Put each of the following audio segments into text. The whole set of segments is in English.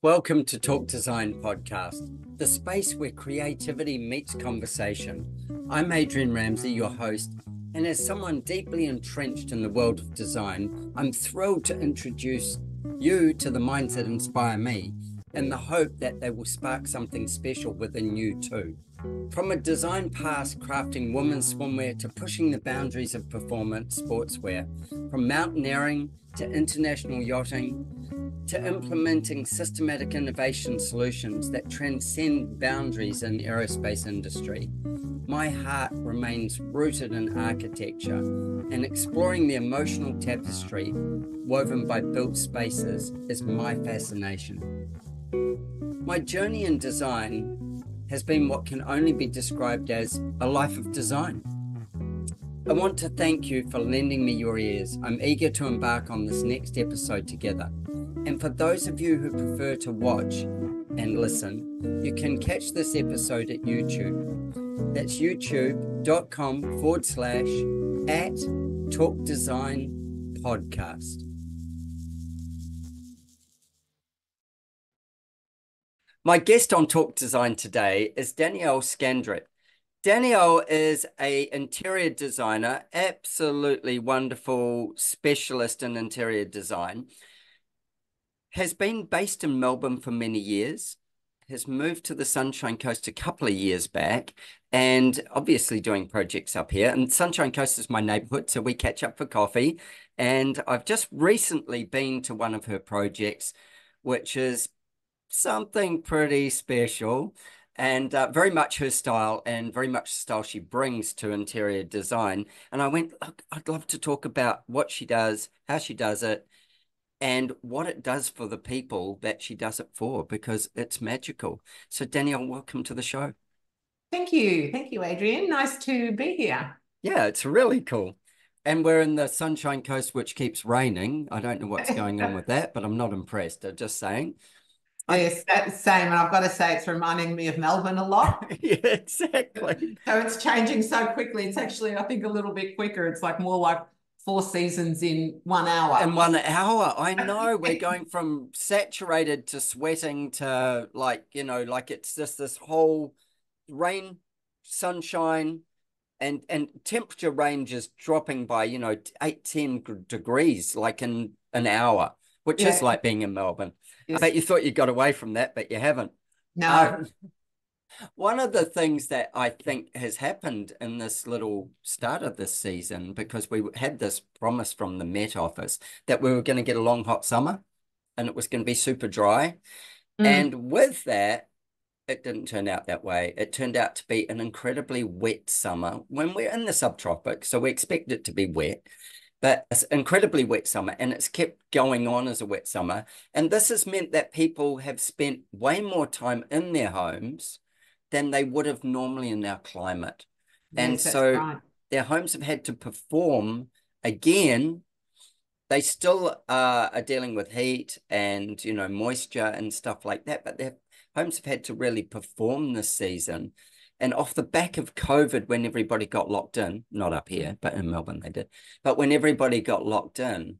Welcome to Talk Design Podcast, the space where creativity meets conversation. I'm Adrian Ramsey, your host, and as someone deeply entrenched in the world of design, I'm thrilled to introduce you to the minds that inspire me in the hope that they will spark something special within you too. From a design past crafting women's swimwear to pushing the boundaries of performance sportswear, from mountaineering to international yachting, to implementing systematic innovation solutions that transcend boundaries in aerospace industry. My heart remains rooted in architecture and exploring the emotional tapestry woven by built spaces is my fascination. My journey in design has been what can only be described as a life of design. I want to thank you for lending me your ears. I'm eager to embark on this next episode together. And for those of you who prefer to watch and listen, you can catch this episode at YouTube. That's youtube.com/@talkdesignpodcast. My guest on Talk Design today is Danielle Scandrett. Danielle is an interior designer, absolutely wonderful specialist in interior design. Has been based in Melbourne for many years, has moved to the Sunshine Coast a couple of years back, and obviously doing projects up here. And Sunshine Coast is my neighborhood, so we catch up for coffee. And I've just recently been to one of her projects, which is something pretty special and very much her style and very much the style she brings to interior design. And I went, look, I'd love to talk about what she does, how she does it, and what it does for the people that she does it for, because it's magical. So Danielle, welcome to the show. Thank you. Thank you, Adrian. Nice to be here. Yeah, it's really cool. And we're in the Sunshine Coast, which keeps raining. I don't know what's going on with that, but I'm not impressed. I'm just saying. Yes, that's the same. And I've got to say, it's reminding me of Melbourne a lot. Yeah, exactly. So it's changing so quickly. It's actually, I think, a little bit quicker. It's like more like 4 seasons in 1 hour. In 1 hour, I know. We're going from saturated to sweating to like it's just this whole rain, sunshine, and temperature range is dropping by 8-10 degrees like in an hour, which is like being in Melbourne. Yes. I bet you thought you got away from that, but you haven't. No. One of the things that I think has happened in this little start of this season, because we had this promise from the Met Office that we were going to get a long hot summer and it was going to be super dry. And with that, it didn't turn out that way. It turned out to be an incredibly wet summer when we're in the subtropics, so we expect it to be wet, but it's incredibly wet summer, and it's kept going on as a wet summer. And this has meant that people have spent way more time in their homes than they would have normally in our climate. Yes, and so their homes have had to perform again. They still are dealing with heat and, moisture and stuff like that, but their homes have had to really perform this season. And off the back of COVID, when everybody got locked in, not up here, but in Melbourne they did, but when everybody got locked in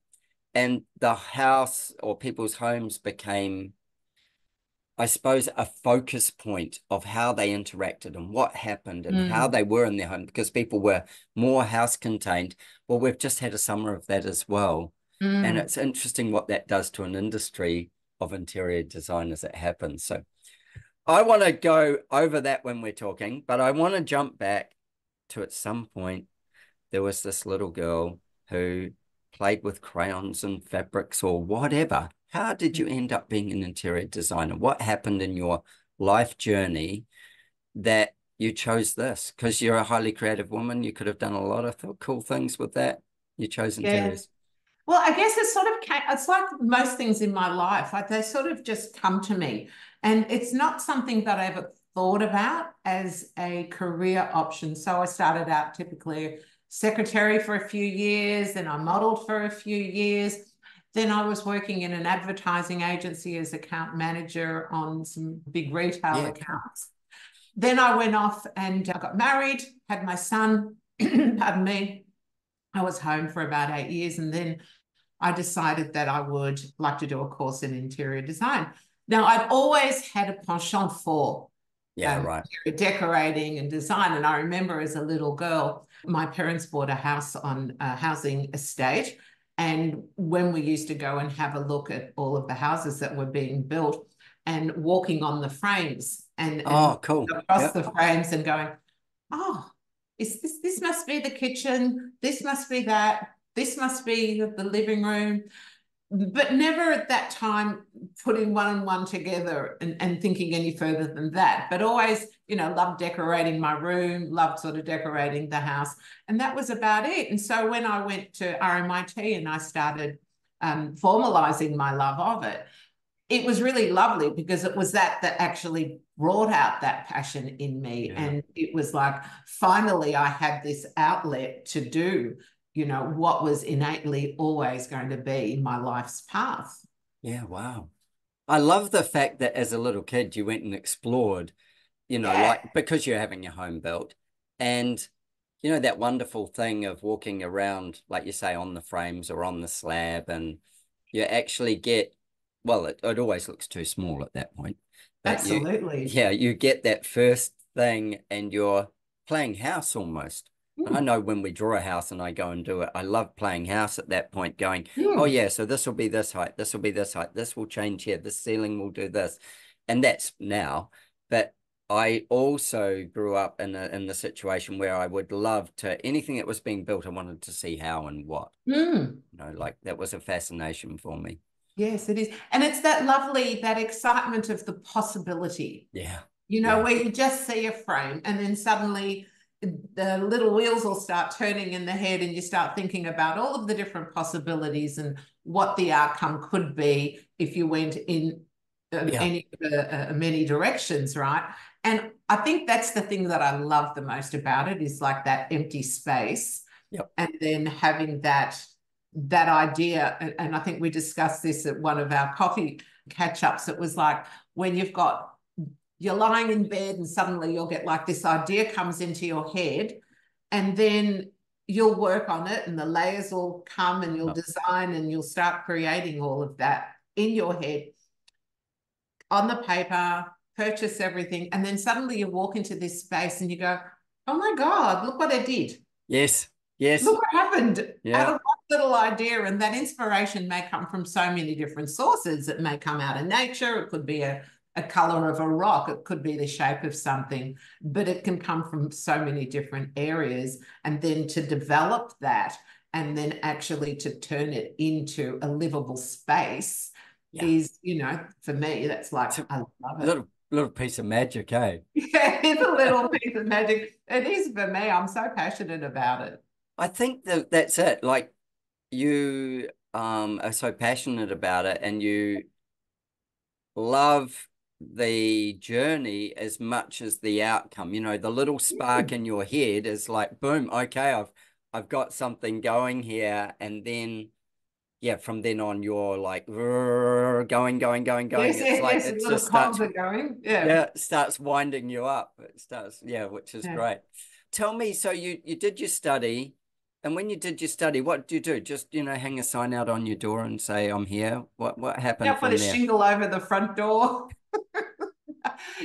and the house or people's homes became, I suppose, a focus point of how they interacted and what happened and how they were in their home, because people were more house contained. Well, we've just had a summer of that as well. And it's interesting what that does to an industry of interior design as it happens. So I want to go over that when we're talking, but I want to jump back to at some point, there was this little girl who played with crayons and fabrics or whatever. How did you end up being an interior designer? What happened in your life journey that you chose this? Because you're a highly creative woman. You could have done a lot of cool things with that. You chose interiors. Well, I guess it's like most things in my life, like they sort of just come to me. And it's not something that I ever thought about as a career option. So I started out typically secretary for a few years, then I modeled for a few years. Then I was working in an advertising agency as account manager on some big retail accounts. Then I went off and I got married, had my son, pardon me. I was home for about 8 years, and then I decided that I would like to do a course in interior design. Now, I've always had a penchant for Yeah, right. decorating and design. And I remember as a little girl, my parents bought a house on a housing estate. And when we used to go and have a look at all of the houses that were being built and walking on the frames and Oh, cool. across Yep. the frames and going, oh, is this must be the kitchen, this must be that, this must be the living room, but never at that time putting one and one together and thinking any further than that. But always, loved decorating my room, loved sort of decorating the house. And that was about it. And so when I went to RMIT and I started formalizing my love of it, it was really lovely because it was that actually brought out that passion in me. Yeah. And it was like, finally, I had this outlet to do, what was innately always going to be my life's path. Yeah, wow. I love the fact that as a little kid, you went and explored, Yeah. like because you're having your home built. And, that wonderful thing of walking around, like you say, on the frames or on the slab, and you actually get, well, it always looks too small at that point. But Absolutely. you get that first thing and you're playing house almost. And I Mm. know when we draw a house and I go and do it, I love playing house at that point, going, oh Mm. yeah, so this will be this height, this will be this height, this will change here, this ceiling will do this. And that's now. But I also grew up in the situation where I would love to, anything that was being built, I wanted to see how and what. Mm. Like that was a fascination for me. Yes, it is. And it's that excitement of the possibility, Yeah. Yeah. where you just see a frame and then suddenly the little wheels will start turning in the head and you start thinking about all of the different possibilities and what the outcome could be if you went in Yeah. many directions, right? And I think that's the thing that I love the most about it is like that empty space. Yep. And then having that idea, and I think we discussed this at one of our coffee catch-ups. It was like when you're lying in bed and suddenly you'll get like this idea comes into your head and then you'll work on it and the layers will come and you'll design and you'll start creating all of that in your head on the paper, purchase everything, and then suddenly you walk into this space and you go, oh my God, look what I did. Yes. Yes. Look what happened Yeah. out of one little idea. And that inspiration may come from so many different sources. It may come out of nature. It could be a color of a rock. It could be the shape of something, but it can come from so many different areas. And then to develop that and then actually to turn it into a livable space is, for me, that's like, I love it. Little piece of magic, eh? Yeah, it's a little piece of magic. It is for me. I'm so passionate about it. I think that's it. Like you are so passionate about it and you love the journey as much as the outcome. The little spark in your head is like, boom, okay, I've got something going here. And then from then on you're like going. Yes, It's like yes, it little just starts. cogs are going. Yeah. Yeah, it starts winding you up. It starts, which is great. Tell me, so you did your study, and when you did your study, what did you do? Just, hang a sign out on your door and say, I'm here. What happened Put from a there? shingle over the front door.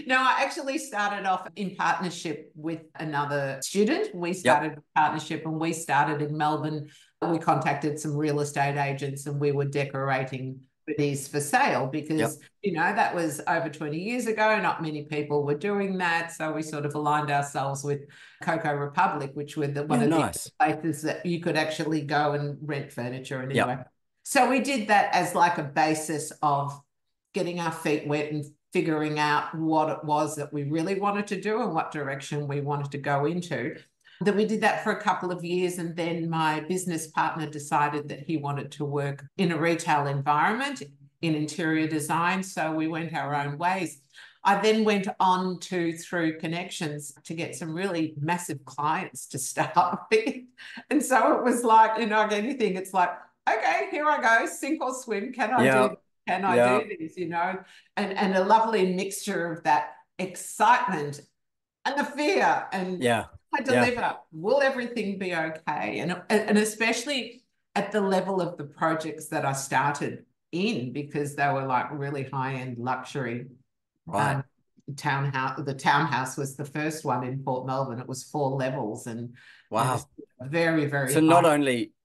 No, I actually started off in partnership with another student. We started a partnership and we started in Melbourne. We contacted some real estate agents and we were decorating these for sale because, that was over 20 years ago. Not many people were doing that. So we sort of aligned ourselves with Coco Republic, which were one of the places that you could actually go and rent furniture and anyway. So we did that as like a basis of getting our feet wet and figuring out what it was that we really wanted to do and what direction we wanted to go into. Then we did that for a couple of years, and then my business partner decided that he wanted to work in a retail environment in interior design, so we went our own ways. I then went on through connections to get some really massive clients to start with. And so it was like, anything, it's like, okay, here I go, sink or swim. Can I do this? Can I do this? And a lovely mixture of that excitement and the fear and I deliver. Will everything be okay? And especially at the level of the projects that I started, in because they were like really high-end luxury. Right. Townhouse. The townhouse was the first one in Port Melbourne. It was 4 levels and Wow. very, very So high.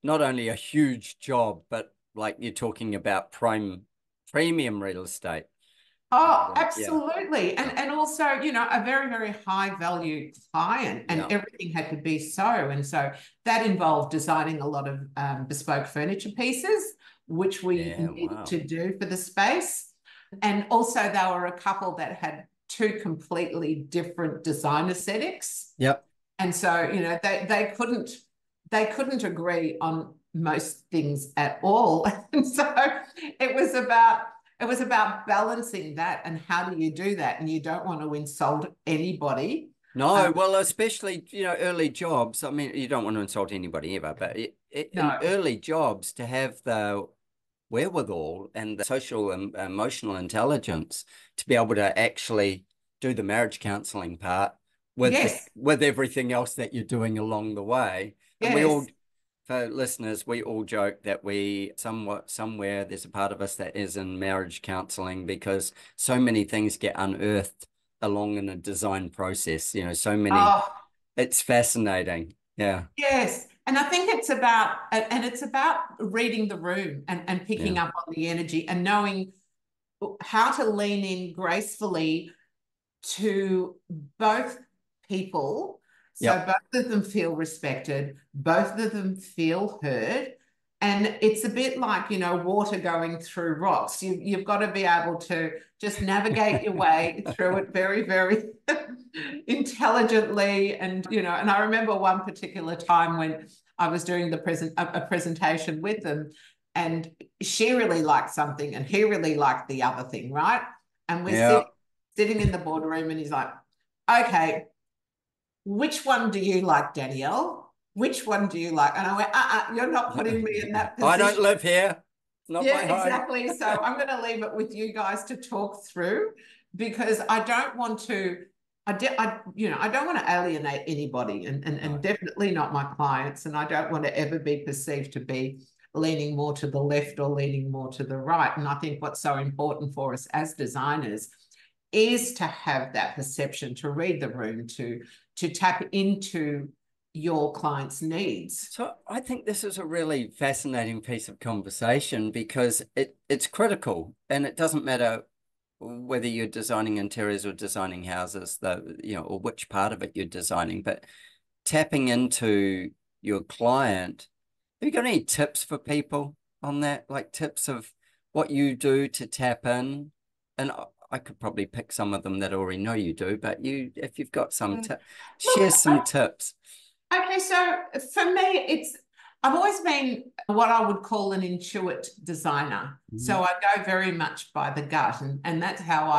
not only a huge job, but like you're talking about premium real estate. Oh, Yeah. absolutely. Yeah. And also, you know, a very, very high value client, and Yeah. everything had to be so. And so that involved designing a lot of bespoke furniture pieces, which we Yeah. needed Wow. to do for the space. And also they were a couple that had 2 completely different design aesthetics. Yep. And so, you know, they couldn't agree on most things at all. And so it was about balancing that, and how do you do that? And you don't want to insult anybody. No, well, especially, early jobs. I mean, you don't want to insult anybody ever, but in No. early jobs, to have the wherewithal and the social and emotional intelligence to be able to actually do the marriage counseling part Yes. with everything else that you're doing along the way. And we all, Yes. for listeners, we all joke that we somewhere there's a part of us that is in marriage counseling, because so many things get unearthed along in a design process. So many. Oh, It's fascinating. Yeah. yes. And I think it's about reading the room, and Yeah. picking up on the energy, and knowing how to lean in gracefully to both people, so Yep. both of them feel respected, both of them feel heard. And it's a bit like, you know, water going through rocks. You've got to be able to just navigate your way through it very, very intelligently. And I remember one particular time when I was doing a presentation with them, and she really liked something and he really liked the other thing, right? And we're Yeah. sitting in the boardroom, and he's like, okay, which one do you like, Danielle? Which one do you like? And I went, you're not putting me in that I don't position. live here. It's not Yeah, my home. exactly. So I'm going to leave it with you guys to talk through, because I don't want to, I don't want to alienate anybody, and No. definitely not my clients. And I don't want to ever be perceived to be leaning more to the left or leaning more to the right. And I think what's so important for us as designers is to have that perception, to read the room, to tap into your client's needs. So I think this is a really fascinating piece of conversation, because it's critical, and it doesn't matter whether you're designing interiors or designing houses, or which part of it you're designing, but tapping into your client. Have you got any tips for people on that? Like tips of what you do to tap in? And I could probably pick some of them that I already know you do, but if you've got some Look, share some tips. okay, so for me, I've always been what I would call an intuit designer. Mhm. So I go very much by the gut, and that's how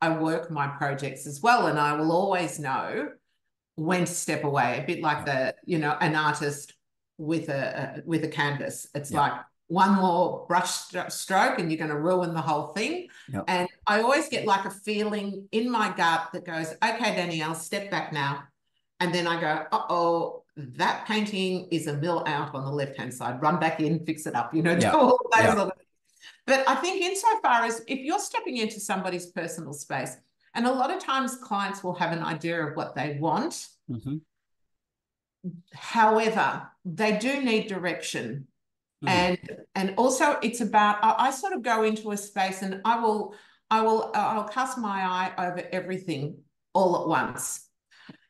I work my projects as well. And I will always know when to step away, a bit like Yeah. an artist with a canvas. It's Yeah. like one more brush stroke and you're going to ruin the whole thing. Yeah. And I always get like a feeling in my gut that goes, okay, Danielle, step back now. And then I go, uh-oh, that painting is a mill out on the left-hand side. Run back in, fix it up, do Yeah. all those Yeah. other things. But I think insofar as if you're stepping into somebody's personal space, and a lot of times clients will have an idea of what they want. Mm-hmm. However, they do need direction. Mm. And also it's about, I sort of go into a space, and I'll cast my eye over everything all at once.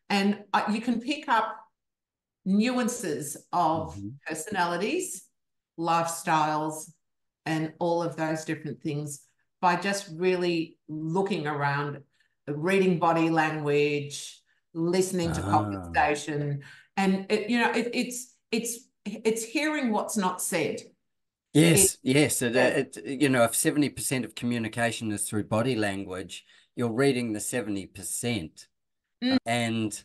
And you can pick up nuances of Mm-hmm. personalities, lifestyles, and all of those different things by just really looking around, reading body language, listening to Ah. conversation, and it's hearing what's not said. It, Yes, yes. uh, If 70% of communication is through body language, you're reading the 70%. mm, And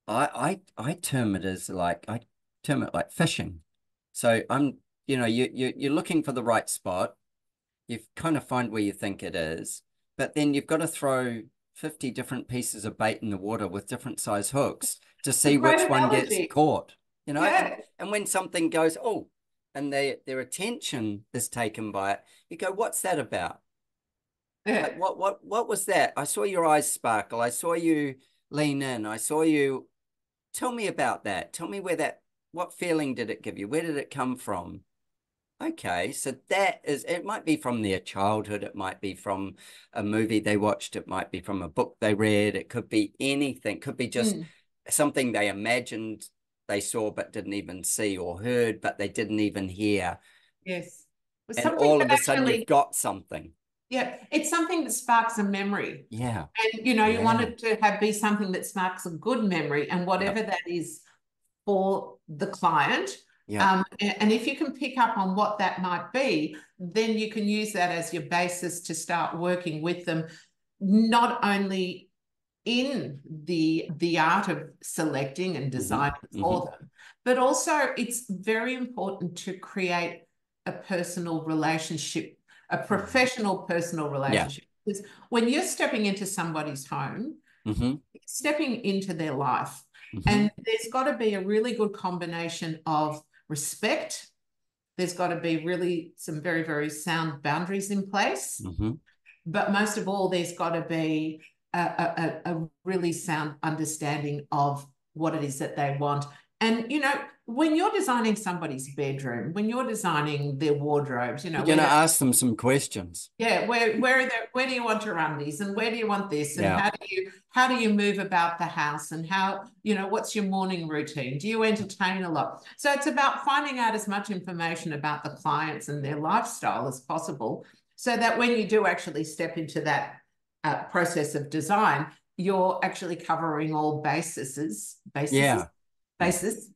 I term it as I term it like fishing. So you're looking for the right spot. You kind of find where you think it is, but then you've got to throw 50 different pieces of bait in the water with different size hooks to it's a see great which one gets analogy. caught, and Yeah. when something goes, oh, and their attention is taken by it, you go, what's that about? Like, what was that? I saw your eyes sparkle. I saw you lean in. I saw you. Tell me about that. Tell me what feeling did it give you? Where did it come from? Okay, so it might be from their childhood, it might be from a movie they watched, it might be from a book they read, it could be anything, it could be just something they imagined they saw but didn't even see, or heard but they didn't even hear. Yes. And Something all that of a sudden you've actually, got something. yeah, it's something that sparks a memory. Yeah. And, you Yeah. want it to be something that sparks a good memory, and whatever Yep. that is for the client. Yeah. And if you can pick up on what that might be, then you can use that as your basis to start working with them, not only in the art of selecting and designing for them, but also it's very important to create a personal relationship, a professional personal relationship. Yeah. Because when you're stepping into somebody's home, stepping into their life, and there's got to be a really good combination of respect. There's got to be really some very, very sound boundaries in place. But most of all, there's got to be a really sound understanding of what it is that they want. And, when you're designing somebody's bedroom, when you're designing their wardrobes, you're going to ask them some questions. Yeah, where do you want your undies, and where do you want this, and how do you move about the house, and how, what's your morning routine? Do you entertain a lot? So it's about finding out as much information about the clients and their lifestyle as possible, so that when you do actually step into that process of design, you're actually covering all bases. Yeah. Bases.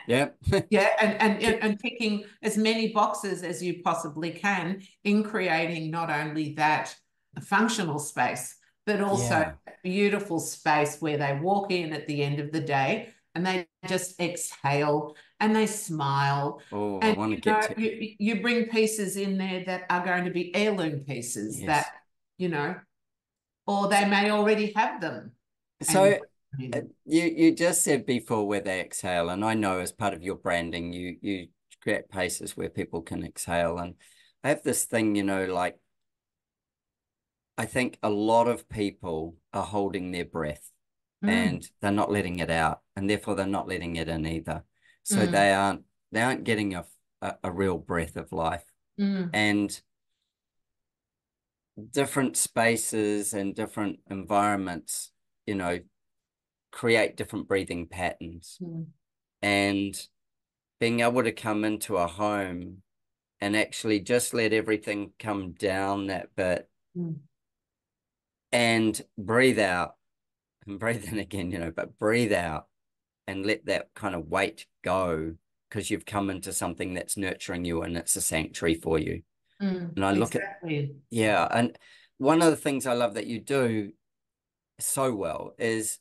Yeah. Yeah, and ticking as many boxes as you possibly can in creating not only that functional space, but also a beautiful space where they walk in at the end of the day and they just exhale and they smile. Oh, and I want to get to you bring pieces in there that are going to be heirloom pieces that, or they may already have them. So you just said before where they exhale, and I know as part of your branding, you create places where people can exhale. And I have this thing, like I think a lot of people are holding their breath and they're not letting it out, and therefore they're not letting it in either. So they aren't getting a real breath of life. And different spaces and different environments, create different breathing patterns. And being able to come into a home and actually just let everything come down that bit and breathe out and breathe in again, but breathe out and let that kind of weight go, because you've come into something that's nurturing you and it's a sanctuary for you. And I look at, and one of the things I love that you do so well is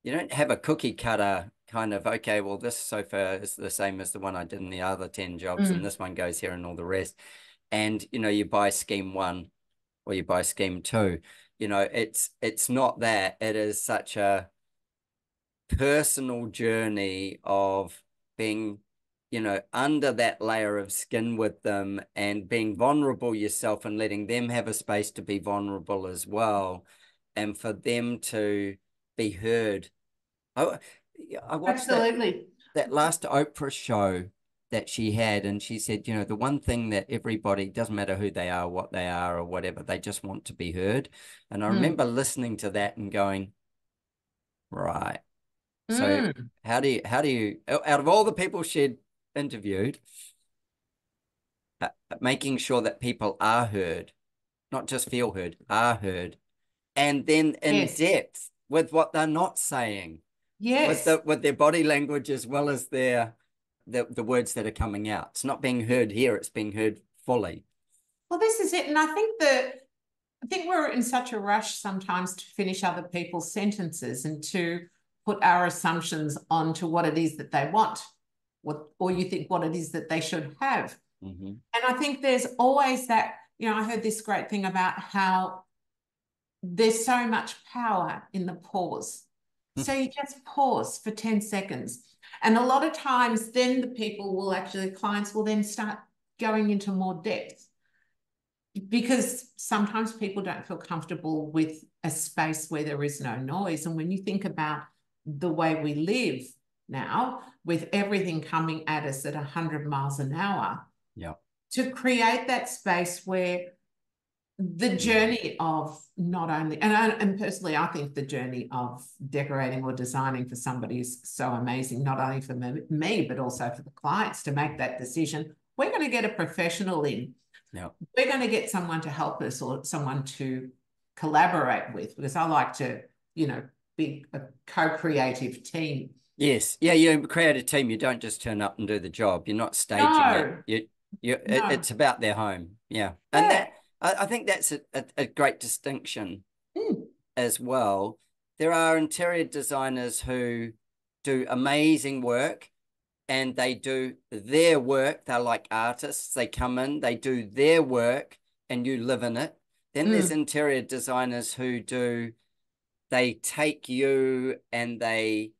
you don't have a cookie cutter kind of, okay, well, this sofa is the same as the one I did in the other 10 jobs, and this one goes here and all the rest. And, you buy scheme 1 or you buy scheme 2, it's not that. It is such a personal journey of being, under that layer of skin with them and being vulnerable yourself and letting them have a space to be vulnerable as well. And for them to be heard. I watched that last Oprah show that she had, and she said, the one thing that everybody, doesn't matter who they are, what they are, or whatever, they just want to be heard. And I remember listening to that and going, right. So how do you, out of all the people she'd interviewed, making sure that people are heard, not just feel heard, are heard, and then in depth with what they're not saying. With their body language as well as the words that are coming out. It's not being heard here, it's being heard fully. Well, this is it. And I think we're in such a rush sometimes to finish other people's sentences and to put our assumptions onto what it is that they want, or you think what it is that they should have. And I think there's always that, I heard this great thing about how there's so much power in the pause. So you just pause for 10 seconds. And a lot of times then the people will actually, clients will then start going into more depth, because sometimes people don't feel comfortable with a space where there is no noise. And when you think about the way we live now, with everything coming at us at 100 miles an hour, yeah, to create that space where the journey of not only, and personally, I think the journey of decorating or designing for somebody is so amazing, not only for me, but also for the clients to make that decision. We're going to get a professional in. yeah. We're going to get someone to help us or someone to collaborate with, because I like to, be a co-creative team. Yes. Yeah, you create a team. You don't just turn up and do the job. You're not staging No, it. no. It's about their home. Yeah. And Yeah. that, I think that's a great distinction Mm. as well. There are interior designers who do amazing work, and they do their work. They're like artists. They come in, they do their work, and you live in it. Then there's interior designers who they take you and they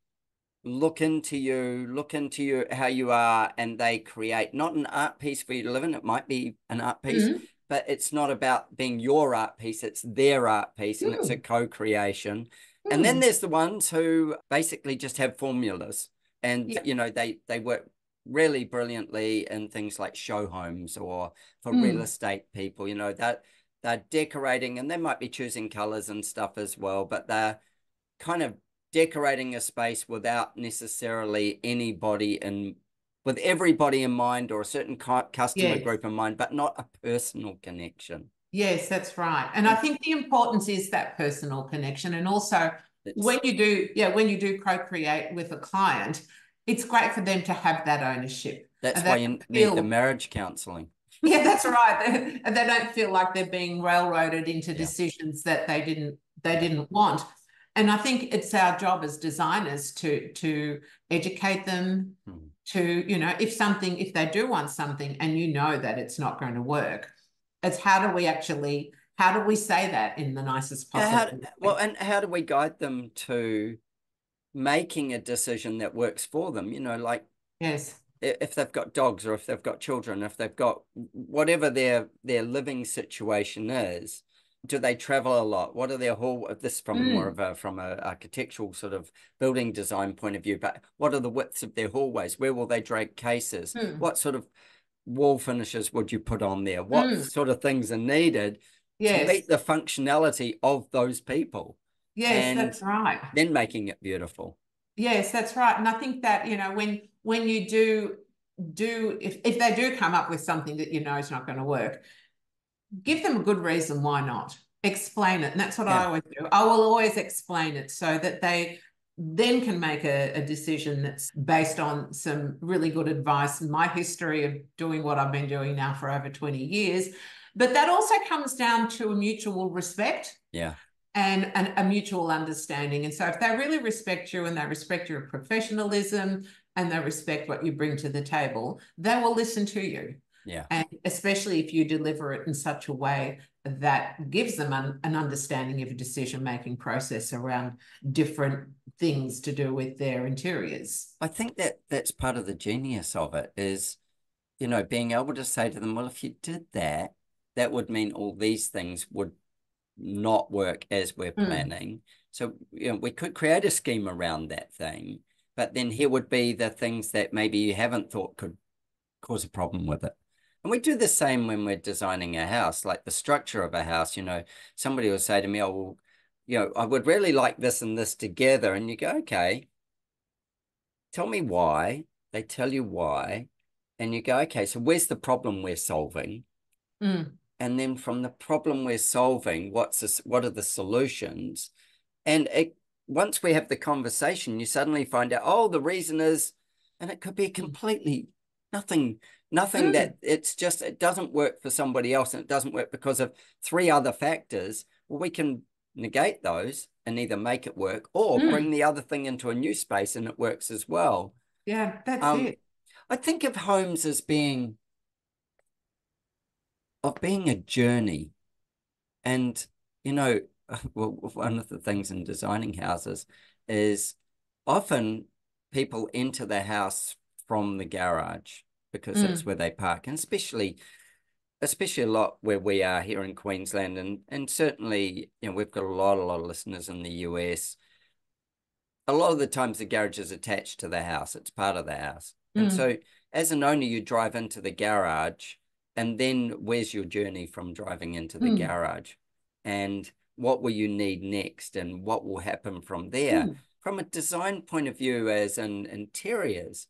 look into you, how you are, and they create not an art piece for you to live in. It might be an art piece, but it's not about being your art piece. It's their art piece, and it's a co-creation. And then there's the ones who basically just have formulas, and they work really brilliantly in things like show homes or for real estate people. That they're decorating, and they might be choosing colors and stuff as well, but they're kind of decorating a space without necessarily with everybody in mind, or a certain customer Yes. group in mind, but not a personal connection. Yes, that's right. And I think the importance is that personal connection. And also when you do co-create with a client, it's great for them to have that ownership. That's why you need the marriage counseling. Yeah, that's right. And they don't feel like they're being railroaded into decisions that they didn't want. And I think it's our job as designers to educate them, to, if they do want something and that it's not going to work, it's how do we say that in the nicest possible way? And how do we guide them to making a decision that works for them? Like, yes, if they've got dogs, or if they've got children, if they've got whatever their living situation is, do they travel a lot? What are their this from more of from a architectural sort of building design point of view, but what are the widths of their hallways? Where will they drag cases? What sort of wall finishes would you put on there? What sort of things are needed to meet the functionality of those people? Yes, that's right. Then making it beautiful. Yes, that's right. And I think that, when you do if they do come up with something that is not going to work, give them a good reason why not. Explain it. And that's what I always do. I will always explain it so that they then can make a decision that's based on some really good advice and my history of doing what I've been doing now for over 20 years. But that also comes down to a mutual respect. Yeah. And a mutual understanding. And so if they really respect you and they respect your professionalism and they respect what you bring to the table, they will listen to you. Yeah. And especially if you deliver it in such a way that gives them an understanding of a decision-making process around different things to do with their interiors. I think that's part of the genius of it is, being able to say to them, well, if you did that, that would mean all these things would not work as we're planning. So, we could create a scheme around that thing, but then here would be the things that maybe you haven't thought could cause a problem with it. And we do the same when we're designing a house, like the structure of a house. Somebody will say to me, oh, well, I would really like this and this together. And you go, okay, tell me why. They tell you why. And you go, okay, so where's the problem we're solving? And then from the problem we're solving, what are the solutions? And once we have the conversation, you suddenly find out, oh, the reason is, and it could be completely nothing that it doesn't work for somebody else, and it doesn't work because of 3 other factors. Well, we can negate those and either make it work or bring the other thing into a new space and it works as well. Yeah, that's it. I think of homes as being a journey. And, well, one of the things in designing houses is often people enter the house from the garage because that's where they park, and especially a lot where we are here in Queensland, and certainly, you know, we've got a lot of listeners in the US. A lot of the times the garage is attached to the house. It's part of the house. And so as an owner, you drive into the garage, and then where's your journey from driving into the garage? And what will you need next? And what will happen from there? From a design point of view, as in interiors,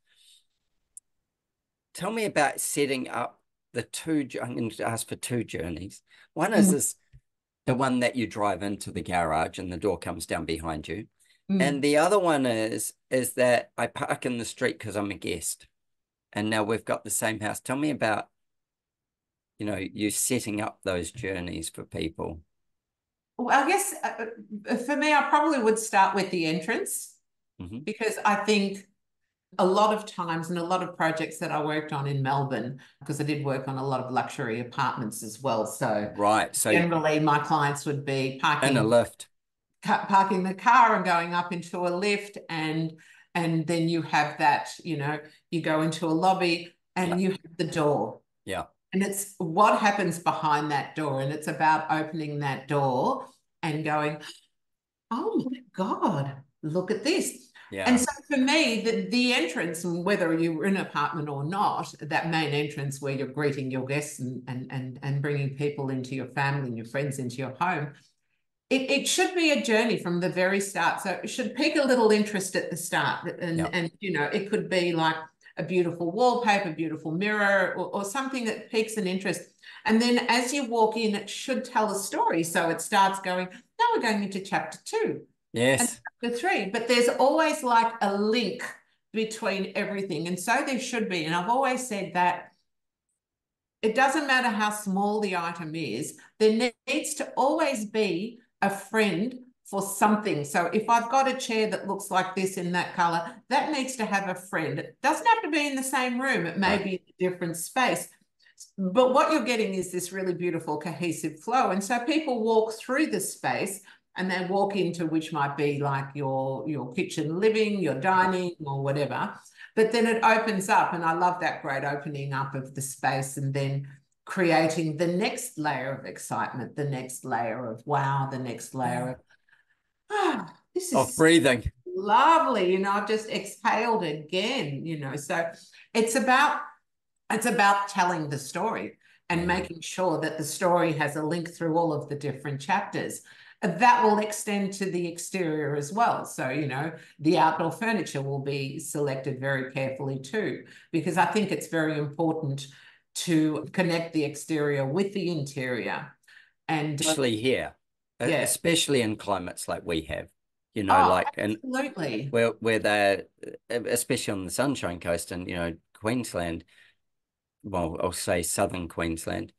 tell me about setting up the two. I'm going to ask for two journeys. One is the one that you drive into the garage and the door comes down behind you. And the other one is that I park in the street because I'm a guest. And now we've got the same house. Tell me about, you know, you setting up those journeys for people. Well, I guess for me, I probably would start with the entrance, because I think a lot of times and a lot of projects that I worked on in Melbourne, because I did work on a lot of luxury apartments as well. So right. So generally my clients would be in a lift. Parking the car and going up into a lift, and then you have that, you know, you go into a lobby and you have the door. Yeah. And it's what happens behind that door. And it's about opening that door and going, oh my God, look at this. Yeah. And so for me, the entrance, and whether you're in an apartment or not, that main entrance where you're greeting your guests and bringing people into your family and your friends into your home, it should be a journey from the very start. So it should pique a little interest at the start. And you know, it could be like a beautiful wallpaper, beautiful mirror, or something that piques an interest. And then as you walk in, it should tell a story. So it starts going, now we're going into chapter 2. Yes. And chapter 3. But there's always like a link between everything. And so there should be. And I've always said that it doesn't matter how small the item is, there needs to always be a friend for something. So if I've got a chair that looks like this in that color, that needs to have a friend. It doesn't have to be in the same room. It may be in a different space. But what you're getting is this really beautiful cohesive flow. And so people walk through the space and they walk into, which might be like your kitchen living, your dining or whatever. But then it opens up, and I love that great opening up of the space, and then creating the next layer of excitement, the next layer of wow, the next layer of this is breathing. Lovely. You know, I've just exhaled again, you know. So it's about telling the story and making sure that the story has a link through all of the different chapters. That will extend to the exterior as well. So, you know, the outdoor furniture will be selected very carefully too, because I think it's very important to connect the exterior with the interior. And especially here, especially in climates like we have, you know, like absolutely. And where they're, especially on the Sunshine Coast and, you know, Queensland, well, I'll say southern Queensland,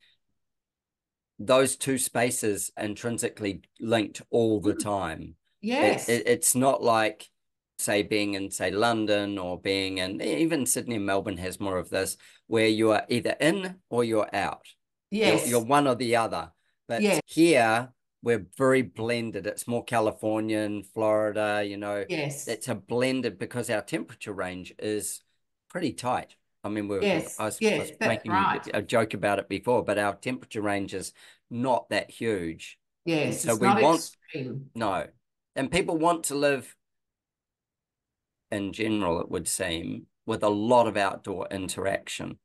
those two spaces intrinsically linked all the time. Yes. It's not like, say, being in, say, London, or being in, even Sydney and Melbourne has more of this, where you are either in or you're out. Yes. You're one or the other. But here, we're very blended. It's more Californian, Florida, you know. Yes. It's a blended, because our temperature range is pretty tight. I mean, I was making a joke about it before, but our temperature range is not that huge. Yes, so it's we not want extreme. No, and people want to live, in general, it would seem, with a lot of outdoor interaction.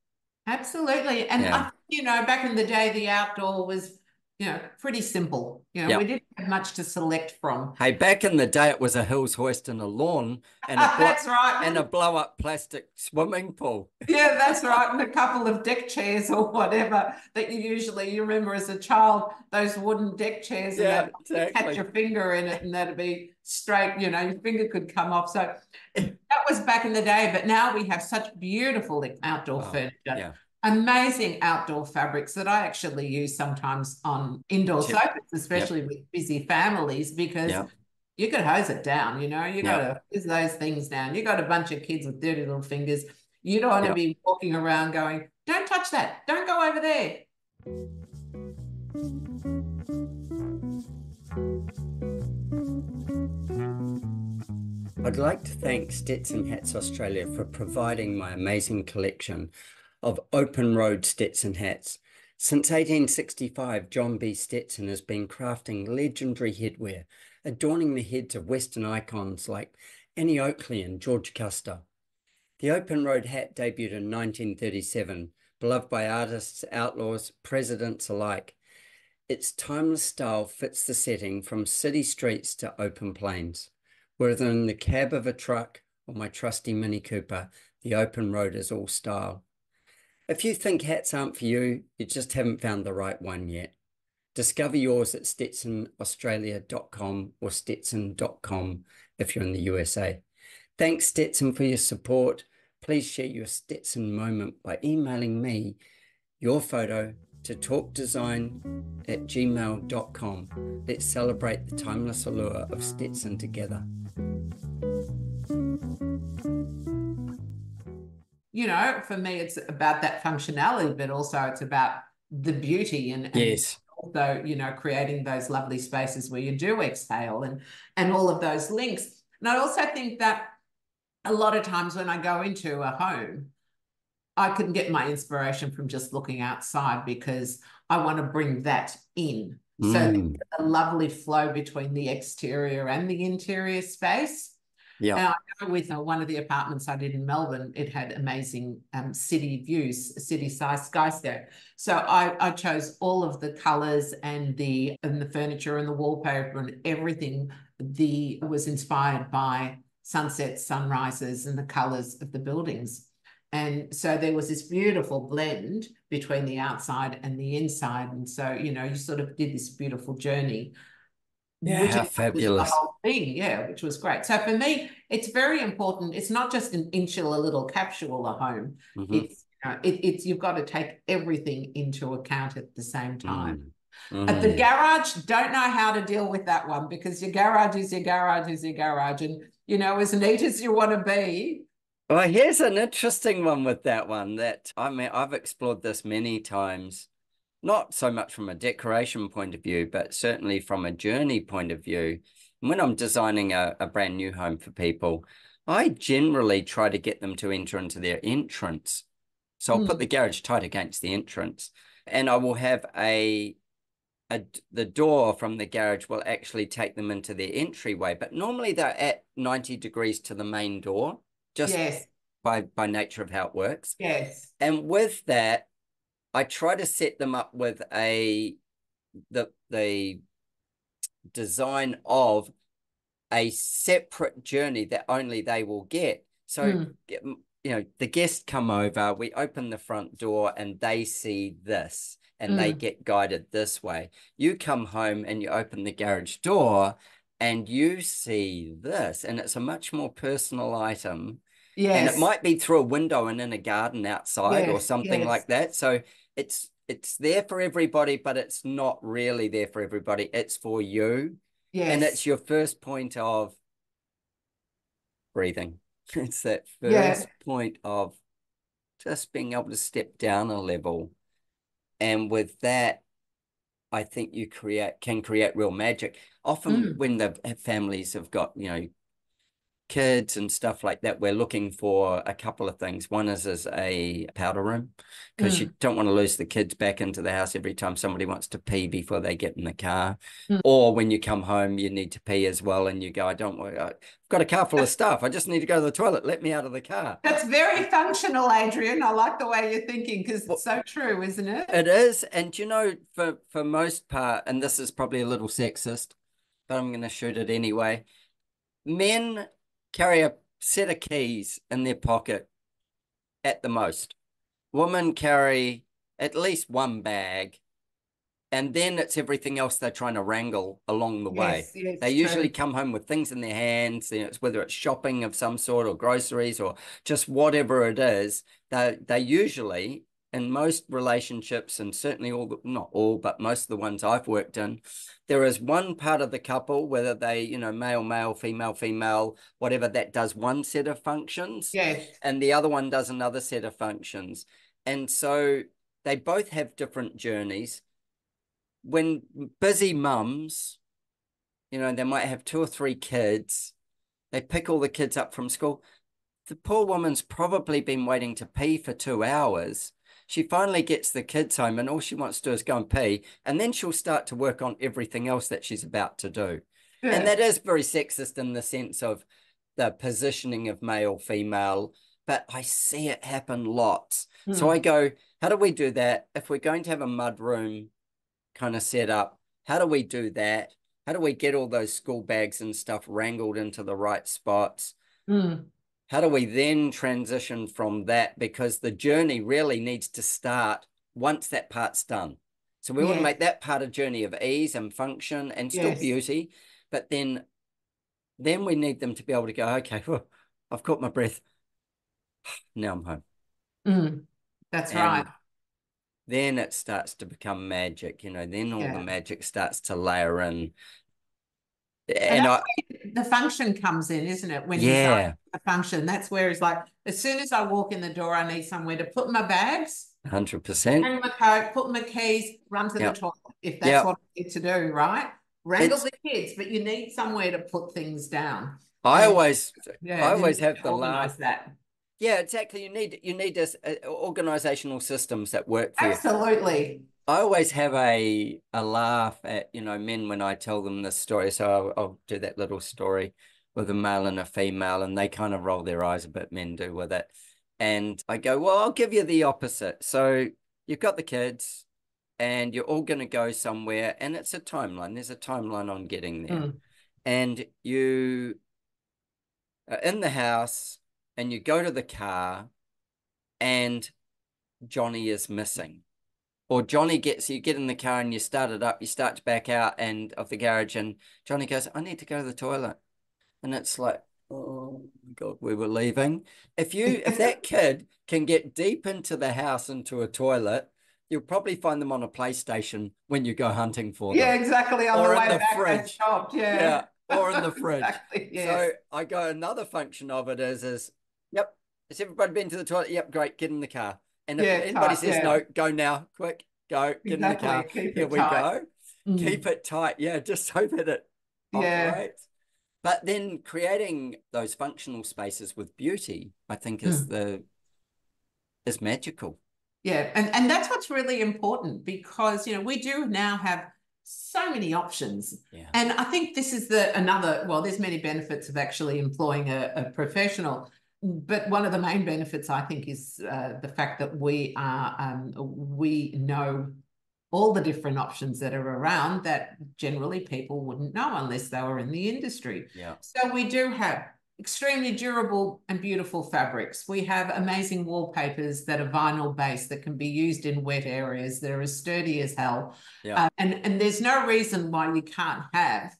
Absolutely, and I, you know, back in the day, the outdoor was, you know, pretty simple. You know, we didn't have much to select from. Hey, back in the day, it was a hills hoist and a lawn, and that's right, and a blow-up plastic swimming pool. Yeah, that's right, and a couple of deck chairs or whatever that you remember as a child, those wooden deck chairs, and exactly. Catch your finger in it, and that'd be straight. You know, your finger could come off. So that was back in the day, but now we have such beautiful outdoor furniture. Yeah. Amazing outdoor fabrics that I actually use sometimes on indoor sofas, especially with busy families, because you could hose it down, you know, you got to hose those things down. You got a bunch of kids with dirty little fingers. You don't want to be walking around going, don't touch that. Don't go over there. I'd like to thank Stetson Hats Australia for providing my amazing collection of open road Stetson hats. Since 1865, John B. Stetson has been crafting legendary headwear, adorning the heads of Western icons like Annie Oakley and George Custer. The open road hat debuted in 1937, beloved by artists, outlaws, presidents alike. Its timeless style fits the setting from city streets to open plains. Whether in the cab of a truck or my trusty Mini Cooper, the open road is all style. If you think hats aren't for you, you just haven't found the right one yet. Discover yours at stetsonaustralia.com or stetson.com if you're in the USA. Thanks, Stetson, for your support. Please share your Stetson moment by emailing me your photo to talkdesign@gmail.com. Let's celebrate the timeless allure of Stetson together. You know, for me, it's about that functionality, but also it's about the beauty and yes. Also, you know, creating those lovely spaces where you do exhale and all of those links. And I also think that a lot of times when I go into a home, I can get my inspiration from just looking outside because I want to bring that in. So there's a lovely flow between the exterior and the interior space. Yeah. And I know with one of the apartments I did in Melbourne, it had amazing city views, city-sized skyscape. So I chose all of the colours and the furniture and the wallpaper and everything was inspired by sunsets, sunrises, and the colours of the buildings. And so there was this beautiful blend between the outside and the inside. And so, you know, you sort of did this beautiful journey. Yeah, how fabulous. The whole thing, yeah, which was great. So for me, it's very important. It's not just an insular little capsule, a home. It's, you know, it's you've got to take everything into account at the same time. At the garage, don't know how to deal with that one because your garage is your garage is your garage. And, you know, as neat as you want to be. Well, here's an interesting one with that one that, I mean, I've explored this many times. Not so much from a decoration point of view, but certainly from a journey point of view. And when I'm designing a brand new home for people, I generally try to get them to enter into their entrance. So I'll put the garage tight against the entrance, and I will have the door from the garage will actually take them into their entryway. But normally they're at 90 degrees to the main door, just by nature of how it works. Yes. And with that, I try to set them up with the design of a separate journey that only they will get. So, you know, the guests come over, we open the front door and they see this and they get guided this way. You come home and you open the garage door and you see this, and it's a much more personal item. Yes. And it might be through a window and in a garden outside or something like that. So it's there for everybody, but it's not really there for everybody. It's for you. Yes. And it's your first point of breathing. It's that first point of just being able to step down a level. And with that, I think you can create real magic. Often when the families have got, you know, kids and stuff like that, we're looking for a couple of things. One is a powder room, because you don't want to lose the kids back into the house every time somebody wants to pee before they get in the car. Or when you come home, you need to pee as well, and you go, I've got a car full of stuff. I just need to go to the toilet. Let me out of the car. That's very functional, Adrian. I like the way you're thinking, because it's so true, isn't it? It is. And, you know, for most part, and this is probably a little sexist, but I'm going to shoot it anyway. Men carry a set of keys in their pocket at the most. Women carry at least one bag, and then it's everything else they're trying to wrangle along the way. Yes, they usually come home with things in their hands, you know, whether it's shopping of some sort or groceries or just whatever it is. They usually, in most relationships, and certainly not all, but most of the ones I've worked in, there is one part of the couple, whether they, you know, male, female, whatever, that does one set of functions. Yes. And the other one does another set of functions. And so they both have different journeys. when busy mums, you know, they might have 2 or 3 kids, they pick all the kids up from school. The poor woman's probably been waiting to pee for 2 hours. She finally gets the kids home and all she wants to do is go and pee. And then she'll start to work on everything else that she's about to do. Yeah. And that is very sexist in the sense of the positioning of male, female, but I see it happen lots. So I go, how do we do that? If we're going to have a mud room kind of set up, how do we do that? How do we get all those school bags and stuff wrangled into the right spots? How do we then transition from that? Because the journey really needs to start once that part's done. So we want to make that part a journey of ease and function and still beauty, but then we need them to be able to go, okay, well, I've caught my breath. Now I'm home. That's right. Then it starts to become magic, you know, then all the magic starts to layer in. And that's where the function comes in, isn't it? When designing a function, that's where it's like, as soon as I walk in the door, I need somewhere to put my bags. 100%. Hang my coat, put my keys, run to the toilet, if that's what I need to do, right? Wrangle the kids, but you need somewhere to put things down. I always have the laugh. That. Yeah, exactly. You need this organizational systems that work for you. Absolutely. I always have a laugh at, you know, men when I tell them this story. So I'll do that little story with a male and a female, and they kind of roll their eyes a bit, men do with it. And I go, well, I'll give you the opposite. So you've got the kids and you're all going to go somewhere, and it's a timeline. There's a timeline on getting there. And you are in the house and you go to the car and Johnny is missing. Or Johnny you get in the car and you start it up, you start to back out of the garage, and Johnny goes, I need to go to the toilet. And it's like, oh my God, we were leaving. If that kid can get deep into the house, into a toilet, you'll probably find them on a PlayStation when you go hunting for them. Yeah, exactly. On or the way in the back, fridge. Yeah. Or in the fridge. Exactly, yes. So I go, another function of it is, yep, has everybody been to the toilet? Yep, great, get in the car. And if anybody says no, go now, quick, go, get in the car. Here we go. Keep it tight. Yeah, just so that it operates. But then creating those functional spaces with beauty, I think is magical. Yeah, and that's what's really important, because, you know, we do now have so many options. Yeah. And I think this is there's many benefits of actually employing a professional. But one of the main benefits, I think, is the fact that we know all the different options that are around that generally people wouldn't know unless they were in the industry. Yeah. So we do have extremely durable and beautiful fabrics. We have amazing wallpapers that are vinyl based that can be used in wet areas. They're as sturdy as hell. Yeah. And there's no reason why you can't have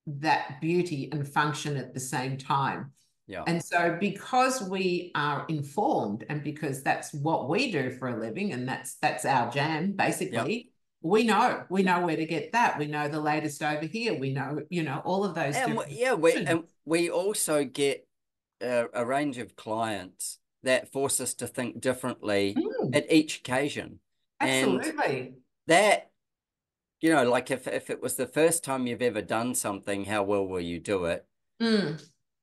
that beauty and function at the same time. Yeah. And so because we are informed, and because that's what we do for a living, and that's our jam, basically, we know where to get that. We know the latest over here. We know, you know, all of those. And we also get a range of clients that force us to think differently at each occasion. Absolutely. And that, you know, like if it was the first time you've ever done something, how well will you do it?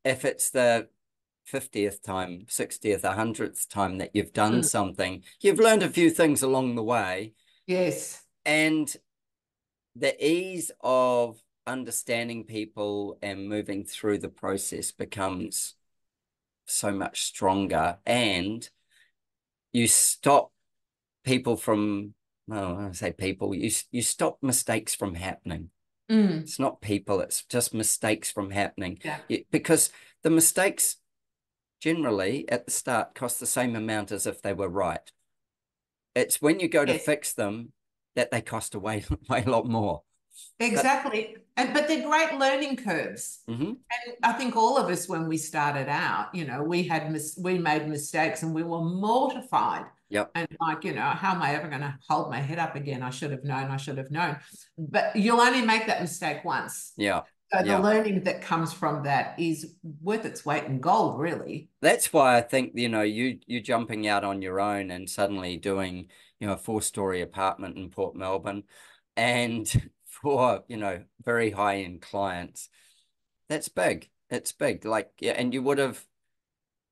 If it's the 50th time, 60th, 100th time that you've done something, you've learned a few things along the way. Yes. And the ease of understanding people and moving through the process becomes so much stronger, and you stop people from, I say people, you stop mistakes from happening. It's not people, it's just mistakes from happening. Because the mistakes generally at the start cost the same amount as if they were right. It's when you go to fix them that they cost way a lot more. Exactly. But they're great learning curves. And I think all of us, when we started out, you know, we made mistakes and we were mortified. And like, you know, how am I ever going to hold my head up again? I should have known. But you'll only make that mistake once. So the learning that comes from that is worth its weight in gold, really. That's why I think, you know, you jumping out on your own and suddenly doing, you know, a 4-story apartment in Port Melbourne. And for, very high-end clients, that's big. It's big. Like, yeah, and you would have,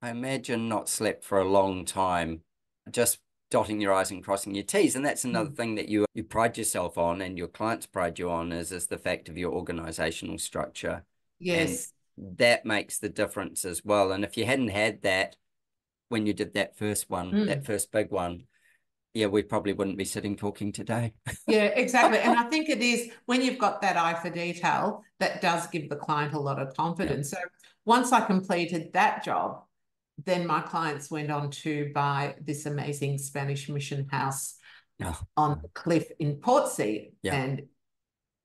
I imagine, not slept for a long time, just dotting your I's and crossing your T's. And that's another thing that you pride yourself on, and your clients pride you on, is the fact of your organizational structure. And Yes. that makes the difference as well. And if you hadn't had that when you did that first one, that first big one, yeah, we probably wouldn't be sitting talking today. Yeah, exactly. And I think it is when you've got that eye for detail, that does give the client a lot of confidence. So once I completed that job, then my clients went on to buy this amazing Spanish mission house on the cliff in Portsea, and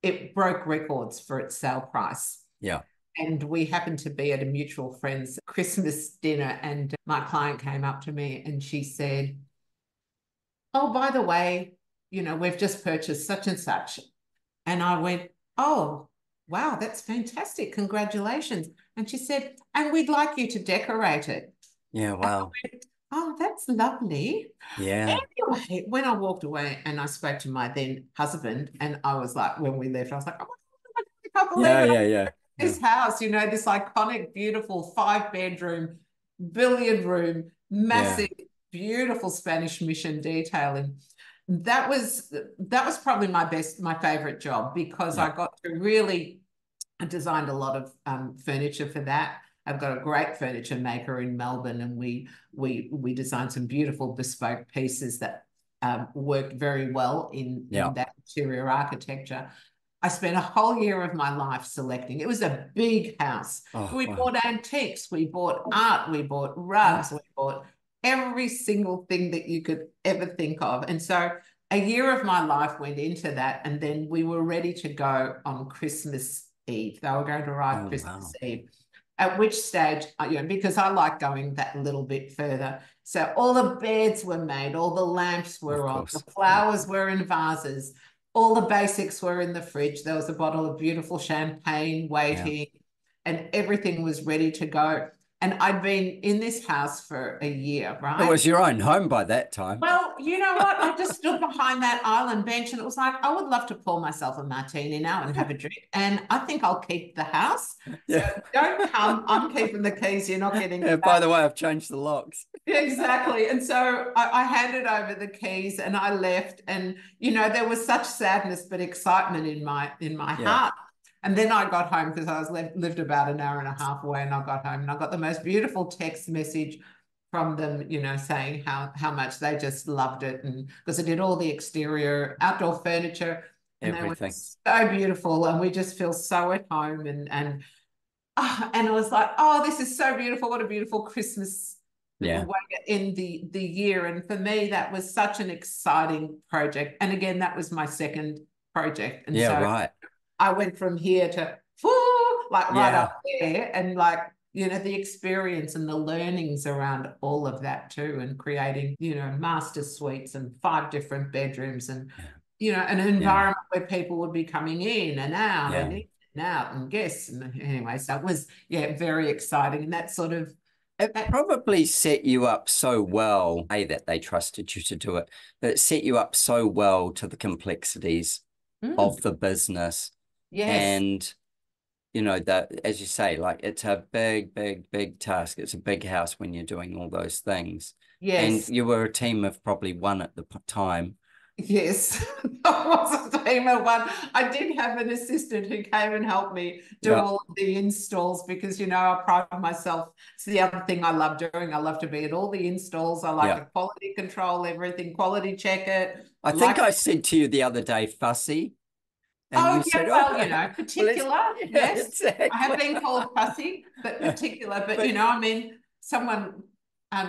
it broke records for its sale price. Yeah. And we happened to be at a mutual friend's Christmas dinner, and my client came up to me and she said, "Oh, by the way, we've just purchased such and such." And I went, "Oh, wow, that's fantastic. Congratulations." And she said, "And we'd like you to decorate it." Yeah, wow. Went, "Oh, that's lovely." Yeah. Anyway, when I walked away and I spoke to my then husband, and I was like, when we left, I was like, "Oh my God, I can't believe it. Yeah. This house, this iconic, beautiful 5-bedroom, billiard room, massive, beautiful Spanish mission detailing." That was probably my favorite job, because I got to really, I designed a lot of furniture for that. I've got a great furniture maker in Melbourne, and we designed some beautiful bespoke pieces that worked very well in that interior architecture. I spent a whole year of my life selecting. It was a big house. We bought antiques, we bought art, we bought rugs, we bought every single thing that you could ever think of. And so a year of my life went into that, and then we were ready to go on Christmas Eve. They were going to arrive Christmas Eve. At which stage, because I like going that little bit further. So all the beds were made, all the lamps were on, the flowers were in vases, all the basics were in the fridge. There was a bottle of beautiful champagne waiting, and everything was ready to go. And I'd been in this house for a year, right? It was your own home by that time. Well, you know what? I just stood behind that island bench, and it was like, I would love to pour myself a martini now and have a drink. And I think I'll keep the house. So don't come. I'm keeping the keys. You're not getting it back. By the way, I've changed the locks. Exactly. And so I handed over the keys and I left. And, there was such sadness but excitement in my heart. And then I got home, because I was lived about an hour and a half away, and I got home and I got the most beautiful text message from them, saying how much they just loved it, and because I did all the exterior outdoor furniture, and everything. They were so beautiful, and we just feel so at home, and it was like, oh, this is so beautiful. What a beautiful Christmas way to end the year. And for me, that was such an exciting project. And again, that was my second project. And so I went from here to right up there, and the experience and the learnings around all of that too, and creating, master suites and 5 different bedrooms, and, an environment where people would be coming in and out and in and out, and guests. And anyway, so it was, very exciting. And that sort of, it probably set you up so well, that they trusted you to do it, that it set you up so well to the complexities of the business. And that, as you say, like, it's a big task. It's a big house when you're doing all those things. And you were a team of probably 1 at the time. Yes, I was a team of 1. I did have an assistant who came and helped me do all of the installs, because, I pride myself. It's the other thing I love doing. I love to be at all the installs. I like to quality control everything, quality check it. I think I said to you the other day, fussy. And particular. Yes, exactly. I have been called fussy, but particular. But, someone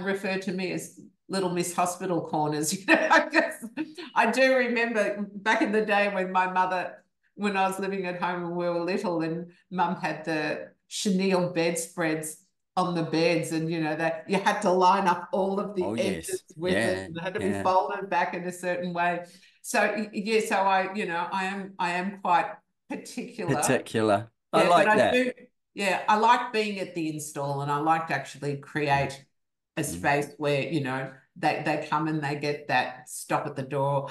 referred to me as Little Miss Hospital Corners. I do remember back in the day when I was living at home and we were little, and Mum had the chenille bedspreads on the beds, and that you had to line up all of the edges with it, and it had to be folded back in a certain way. So I am quite particular. I like that. I like being at the install, and I like to actually create a space where they come and they get that stop at the door.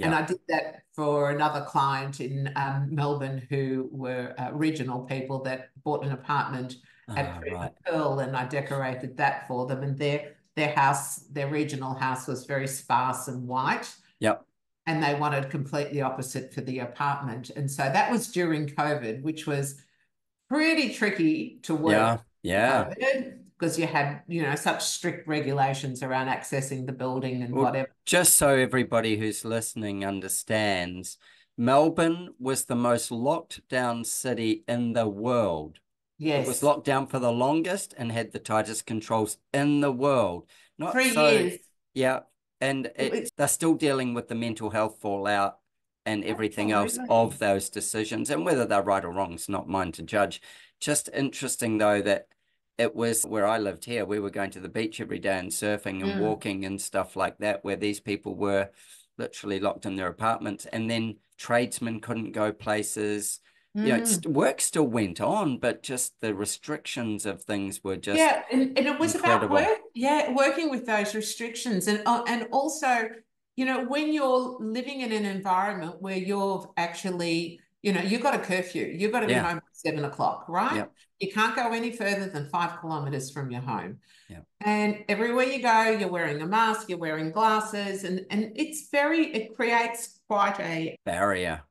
And I did that for another client in Melbourne who were regional people that bought an apartment at Right. Pearl, and I decorated that for them. And their house, their regional house, was very sparse and white. Yep. And they wanted completely opposite for the apartment. And so that was during COVID, which was pretty tricky to work. Yeah. Because you had, such strict regulations around accessing the building and Well, whatever. just so everybody who's listening understands, Melbourne was the most locked down city in the world. Yes. It was locked down for the longest and had the tightest controls in the world. Not 3 years. Yeah. And they're still dealing with the mental health fallout and everything else of those decisions. And whether they're right or wrong, it's not mine to judge. Just interesting, though, that it was where I lived here. We were going to the beach every day and surfing and walking and stuff like that, where these people were literally locked in their apartments. And then tradesmen couldn't go places. Work still went on, but just the restrictions of things were just and it was incredible. About working with those restrictions, and also, when you're living in an environment where you've actually, you've got a curfew, you've got to be home at 7 o'clock, right? Yep. You can't go any further than 5 kilometers from your home. Yep. And everywhere you go, you're wearing a mask, you're wearing glasses, and it creates quite a barrier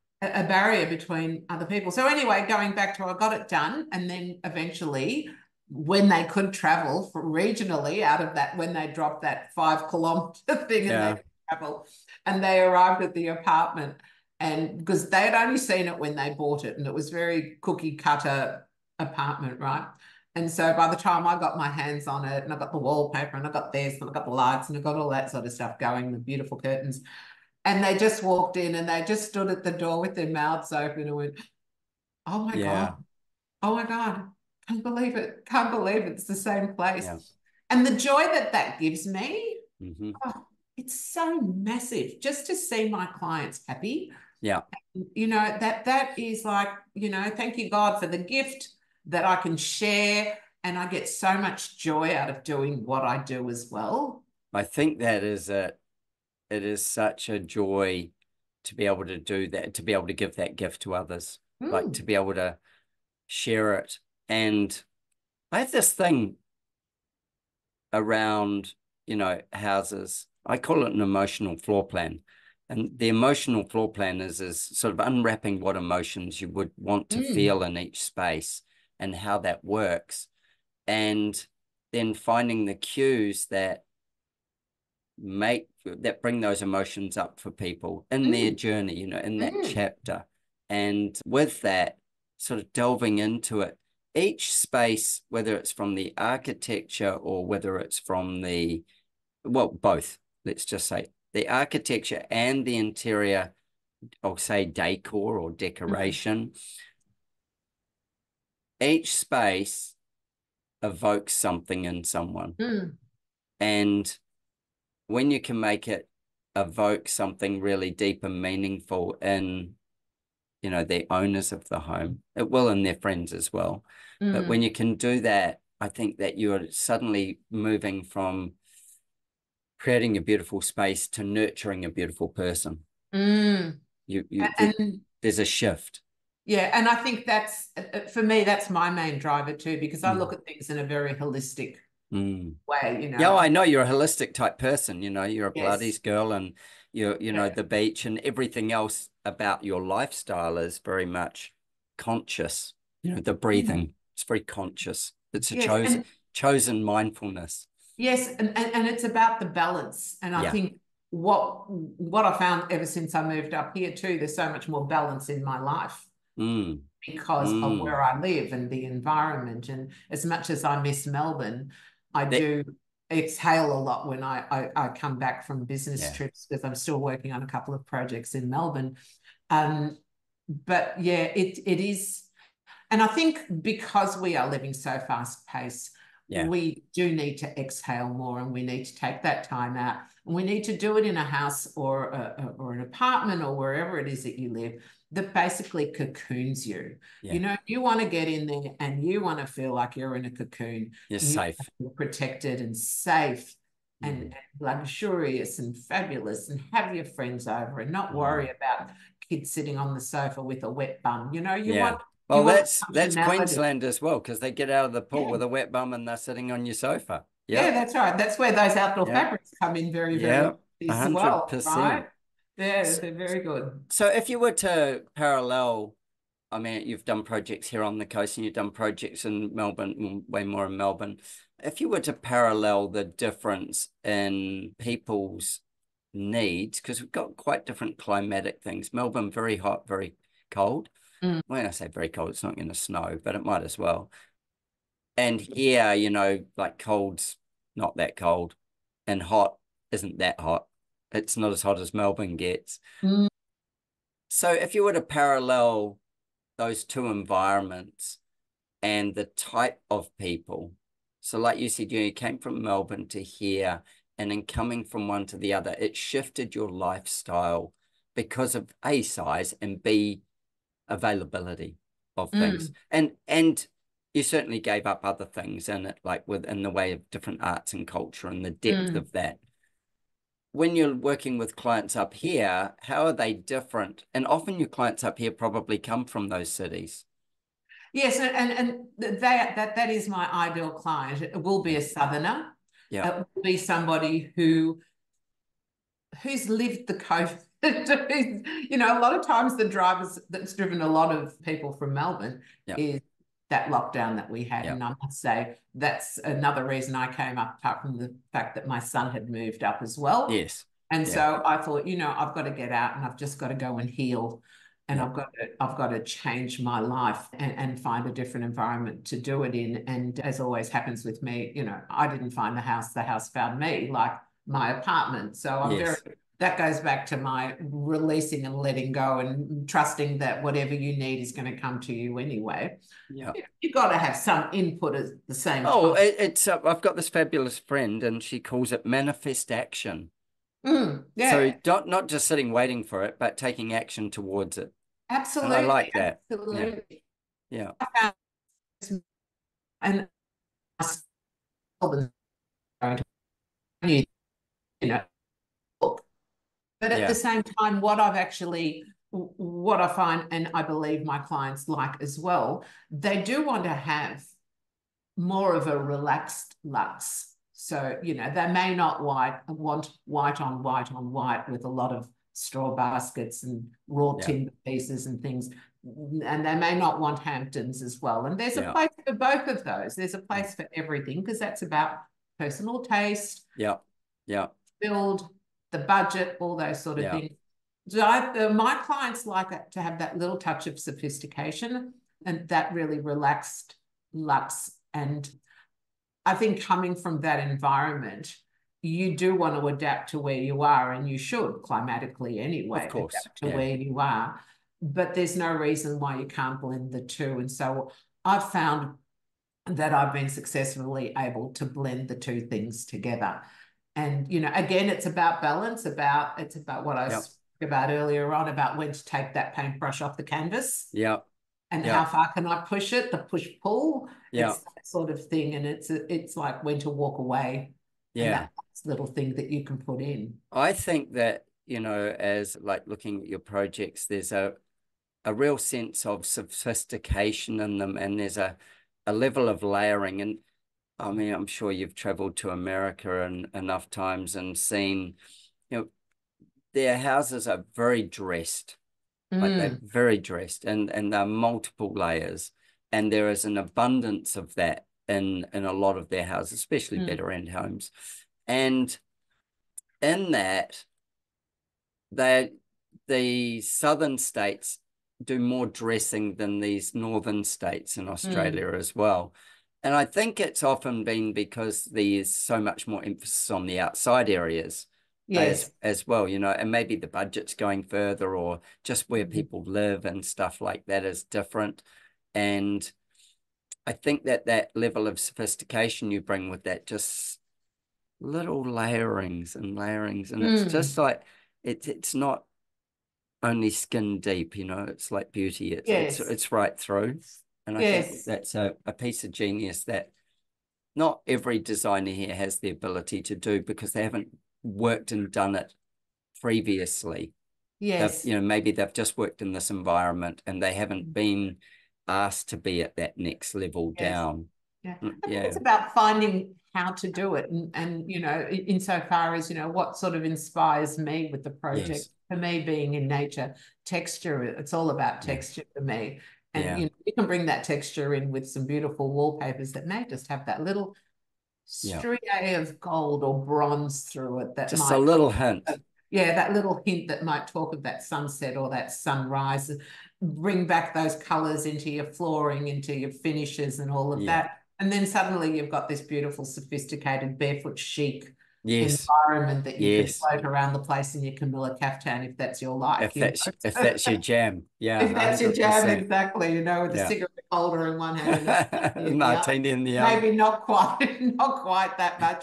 between other people. So anyway, going back to, I got it done. And then eventually, when they could travel regionally out of that, when they dropped that 5 kilometer thing and they could travel, and they arrived at the apartment, and because they had only seen it when they bought it, and it was very cookie cutter apartment, right? And so by the time I got my hands on it, and I got the wallpaper, and I got this, and I got the lights, and I got all that sort of stuff going, the beautiful curtains, and they just walked in, and they just stood at the door with their mouths open and went, "Oh my God. Oh my God. Can't believe it. Can't believe it's the same place." Yeah. And the joy that gives me, it's so massive just to see my clients happy. Yeah. That is like, thank you, God, for the gift that I can share. And I get so much joy out of doing what I do as well. I think that is it. It is such a joy to be able to do that, to be able to give that gift to others, like to be able to share it. And I have this thing around, houses. I call it an emotional floor plan. And the emotional floor plan is sort of unwrapping what emotions you would want to feel in each space and how that works. And then finding the cues that bring those emotions up for people in their journey, in that chapter. And with that, sort of delving into it, each space, whether it's from the architecture or whether it's from both, let's just say the architecture and the interior, I'll say decor or decoration, each space evokes something in someone. And when you can make it evoke something really deep and meaningful in, the owners of the home, it will in their friends as well. But when you can do that, I think that you're suddenly moving from creating a beautiful space to nurturing a beautiful person. There's a shift. Yeah, and I think that's, for me, that's my main driver too, because I look at things in a very holistic way, Yeah, I know you're a holistic type person, you're a Pilates girl, and the beach and everything else about your lifestyle is very much conscious. The breathing, it's very conscious. It's a chosen mindfulness. Yes, and it's about the balance. And I think what I found ever since I moved up here too, there's so much more balance in my life because of where I live and the environment. And as much as I miss Melbourne, I do exhale a lot when I come back from business trips, because I'm still working on a couple of projects in Melbourne. But yeah, it is. And I think because we are living so fast paced, we do need to exhale more, and we need to take that time out. And we need to do it in a house or an apartment or wherever it is that you live that basically cocoons you. You want to get in there and you want to feel like you're in a cocoon. You're safe. You're protected and safe. and luxurious and fabulous, and have your friends over and not worry about kids sitting on the sofa with a wet bum. You know, you want well, that's functionality. Queensland as well, because they get out of the pool Yeah. with a wet bum and they're sitting on your sofa. Yeah, that's right. That's where those outdoor fabrics come in very, very as well, 100%. right? They're very good. So if you were to parallel, I mean, you've done projects here on the coast and you've done projects in Melbourne, way more in Melbourne. If you were to parallel the difference in people's needs, because we've got quite different climatic things. Melbourne, very hot, very cold. When I say very cold, it's not going to snow, but it might as well. And here, you know, like cold's not that cold and hot isn't that hot. It's not as hot as Melbourne gets. So if you were to parallel those two environments and the type of people, so like you said, you came from Melbourne to here, and in coming from one to the other, it shifted your lifestyle because of A, size, and B, availability of things. And you certainly gave up other things in it, like within the way of different arts and culture and the depth of that. When you're working with clients up here, how are they different? And often your clients up here probably come from those cities. Yes, and that is my ideal client. It will be a southerner. Yeah. It will be somebody who's lived the coast. You know, a lot of times the drivers that's driven a lot of people from Melbourne is that lockdown that we had. And I must say that's another reason I came up, apart from the fact that my son had moved up as well. Yes. And so I thought, you know, I've got to get out and I've just got to go and heal. And I've got to change my life and find a different environment to do it in. And as always happens with me, you know, I didn't find the house found me, like my apartment. So I'm that goes back to my releasing and letting go and trusting that whatever you need is going to come to you anyway. Yeah. You've got to have some input at the same time. Oh, it's I've got this fabulous friend and she calls it manifest action. So not just sitting waiting for it, but taking action towards it. Absolutely. And I like that. Absolutely. Yeah. And you know, but at the same time, what I find, and I believe my clients like as well, they do want to have more of a relaxed luxe. So, you know, they may not want white on white on white with a lot of straw baskets and raw timber pieces and things. And they may not want Hamptons as well. And there's a place for both of those. There's a place for everything, because that's about personal taste. Build, the budget, all those sort of things. So my clients like it to have that little touch of sophistication and that really relaxed luxe. And I think coming from that environment, you do want to adapt to where you are, and you should climatically anyway, of course, adapt to where you are. But there's no reason why you can't blend the two. And so I've found that I've been successfully able to blend the two things together. And, you know, again, it's about balance, it's about what I spoke about earlier on, about when to take that paintbrush off the canvas. And how far can I push it, the push-pull. It's that sort of thing. And it's like when to walk away. And that little thing that you can put in. I think that, you know, as like looking at your projects, there's a real sense of sophistication in them, and there's a level of layering. And I mean, I'm sure you've traveled to America enough times and seen, you know, their houses are very dressed, like they're very dressed, and there are multiple layers, and there is an abundance of that in a lot of their houses, especially better end homes. And in that, the southern states do more dressing than these northern states in Australia as well. And I think it's often been because there's so much more emphasis on the outside areas as well, you know, and maybe the budget's going further, or just where people live and stuff like that is different. And I think that level of sophistication you bring with that, just little layerings, and it's just like, it's not only skin deep, you know, it's like beauty. It's right through. And I think that's a piece of genius that not every designer here has the ability to do, because they haven't worked and done it previously. Yes. Maybe they've just worked in this environment and they haven't been asked to be at that next level Yes. down. Yeah. I think Yeah. it's about finding how to do it, and insofar as, what sort of inspires me with the project. Yes. For me, being in nature, texture, it's all about texture for me. And Yeah. you can bring that texture in with some beautiful wallpapers that may just have that little Yeah. striae of gold or bronze through it that Just a might, little hint. yeah, that little hint that might talk of that sunset or that sunrise. Bring back those colors into your flooring, into your finishes and all of Yeah. that. And then suddenly you've got this beautiful, sophisticated, barefoot chic Yes. environment that you could Yes. float around the place in your Camilla caftan if that's your like. If that's your jam. Yeah, If that's your jam, 100%. exactly, with a Yeah. cigarette holder in one hand and a martini in the other. Martini in the other. Maybe not quite, not quite that much.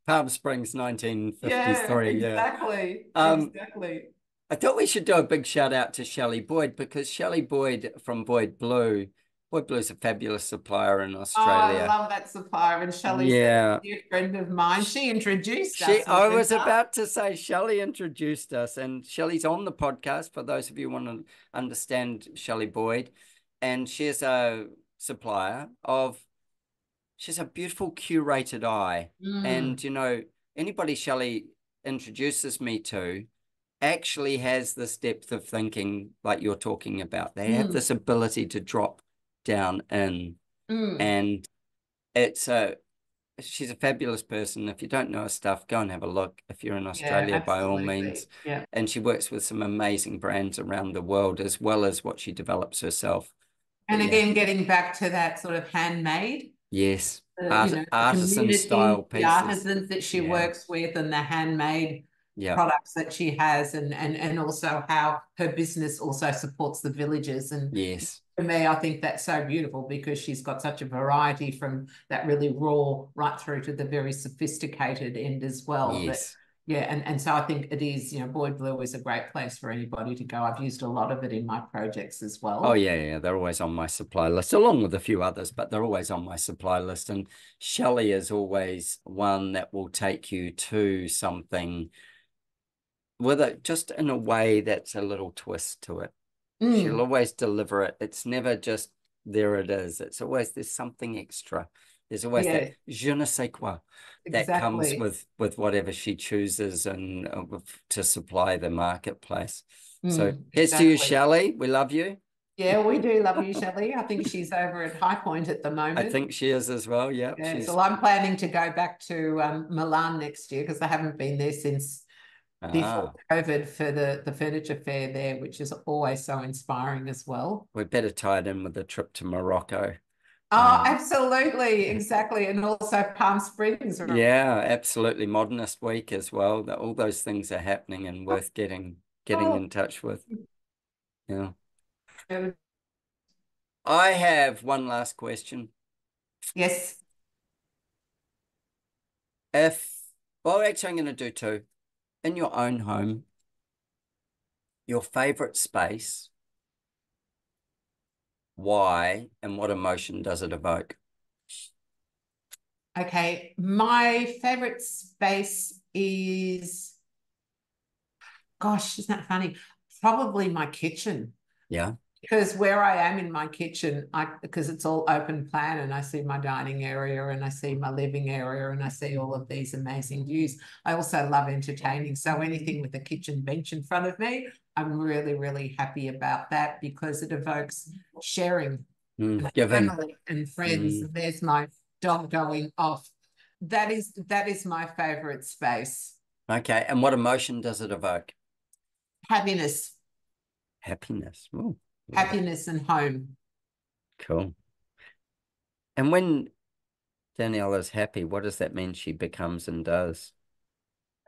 Palm Springs, Yeah, 1953. Yeah. exactly. Exactly. I thought we should do a big shout out to Shelley Boyd, because Shelley Boyd from Boyd Blue's a fabulous supplier in Oh, I Australia. love that supplier. And Shelley's Yeah. a dear friend of mine. She introduced us. I was about to say, Shelley introduced us, and Shelley's on the podcast for those of you who want to understand Shelley Boyd. And she's a supplier she's a beautiful curated eye. And, anybody Shelley introduces me to actually has this depth of thinking like you're talking about. They have this ability to drop down in, and she's a fabulous person. If you don't know her stuff, go and have a look. If you're in Australia, by all means. Yeah. And she works with some amazing brands around the world, as well as what she develops herself. And again, getting back to that sort of handmade. Yes. The Artisan style the pieces. artisans that she works with, and the handmade products that she has, and also how her business also supports the villages. And yes, for me, I think that's so beautiful, because she's got such a variety from that really raw right through to the very sophisticated end as well. Yes. And so I think it is, Boyd Blue is a great place for anybody to go. I've used a lot of it in my projects as well. Oh, yeah. They're always on my supply list, along with a few others, but they're always on my supply list. And Shelley is always one that will take you to something with it, just in a way that's a little twist to it. She'll always deliver it. It's never just there it is. It's always there's something extra. There's always that je ne sais quoi that comes with whatever she chooses and to supply the marketplace. So here's to you, Shelley. We love you. Yeah, we do love you, Shelley. I think she's over at High Point at the moment. I think she is as well. Yeah. So I'm planning to go back to Milan next year, because I haven't been there since before COVID for the furniture fair there, which is always so inspiring as well. We better tie it in with a trip to Morocco. Oh, absolutely. Exactly. And also Palm Springs. Yeah, absolutely. Modernist Week as well. All those things are happening and worth getting in touch with. Yeah. I have one last question. Yes. Actually, I'm going to do two. In your own home, your favorite space, why, and what emotion does it evoke? Okay, my favorite space is, gosh, isn't that funny? Probably my kitchen. Yeah. Because where I am in my kitchen, because it's all open plan, and I see my dining area and I see my living area and I see all of these amazing views. I also love entertaining. So anything with a kitchen bench in front of me, I'm really, really happy about that, because it evokes sharing and family and friends. And there's my dog going off. That is my favorite space. Okay. And what emotion does it evoke? Happiness. Happiness. Ooh. Happiness and home. Cool. And when Danielle is happy, what does that mean she becomes and does?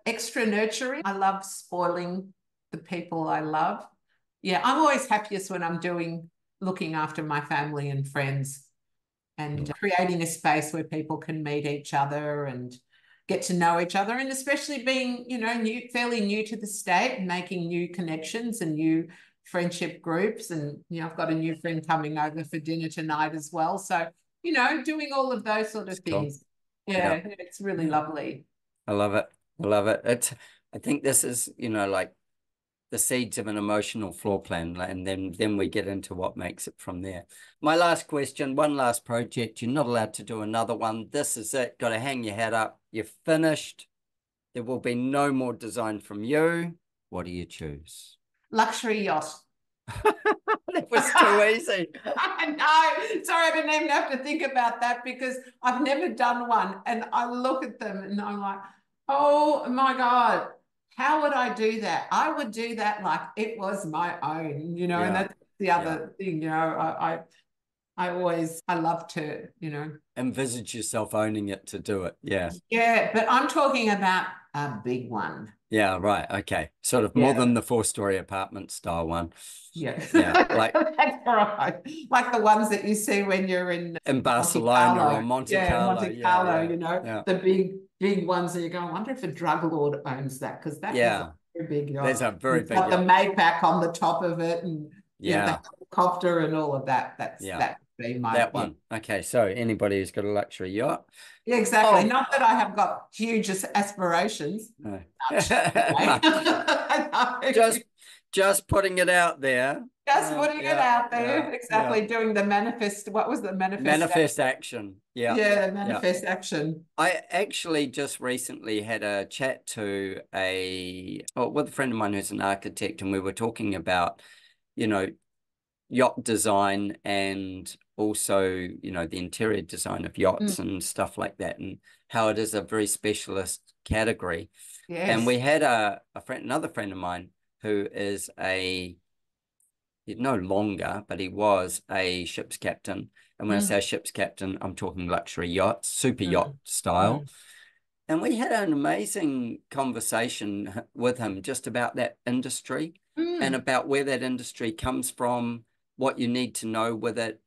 Extra nurturing. I love spoiling the people I love. Yeah, I'm always happiest when I'm looking after my family and friends, and creating a space where people can meet each other and get to know each other, and especially being, fairly new to the state, and making new connections and new friendship groups. And I've got a new friend coming over for dinner tonight as well, so doing all of those sort of things. Yeah, it's really lovely. I love it. I love it. I think this is, like the seeds of an emotional floor plan, and then we get into what makes it from there. My last question, one last project. You're not allowed to do another one. This is it. Got to hang your hat up. You're finished. There will be no more design from you. What do you choose? Luxury yacht. That was too easy. I know. Sorry, I didn't even have to think about that because I've never done one. And I look at them and I'm like, oh my God, how would I do that? I would do that like it was my own, and that's the other thing, I love to, envisage yourself owning it to do it. Yeah. Yeah, but I'm talking about a big one. Yeah, right. Okay. Sort of more than the 4-story apartment style one. Yeah. Yeah. Like that's right. Like the ones that you see when you're in Barcelona or Monte Carlo. Monte Carlo, Yeah. the big ones that you go, I wonder if a drug lord owns that, because that is a very big yacht. There's a very big yacht. yacht. The Maybach on the top of it, and the helicopter and all of that. That would be my one. Okay, so anybody who's got a luxury yacht. Yeah, exactly. Not that I have got huge aspirations. No. No. Just putting it out there. Just putting it out there. Exactly. Doing the manifest. What was the manifest? Manifest action. Yeah. Yeah, manifest action. I actually just recently had a chat with a friend of mine who's an architect, and we were talking about, yacht design and also, the interior design of yachts and stuff like that, and how it is a very specialist category. Yes. And we had another friend of mine who is no longer, but he was a ship's captain. And when I say ship's captain, I'm talking luxury yachts, super yacht style. And we had an amazing conversation with him just about that industry and about where that industry comes from, what you need to know with it.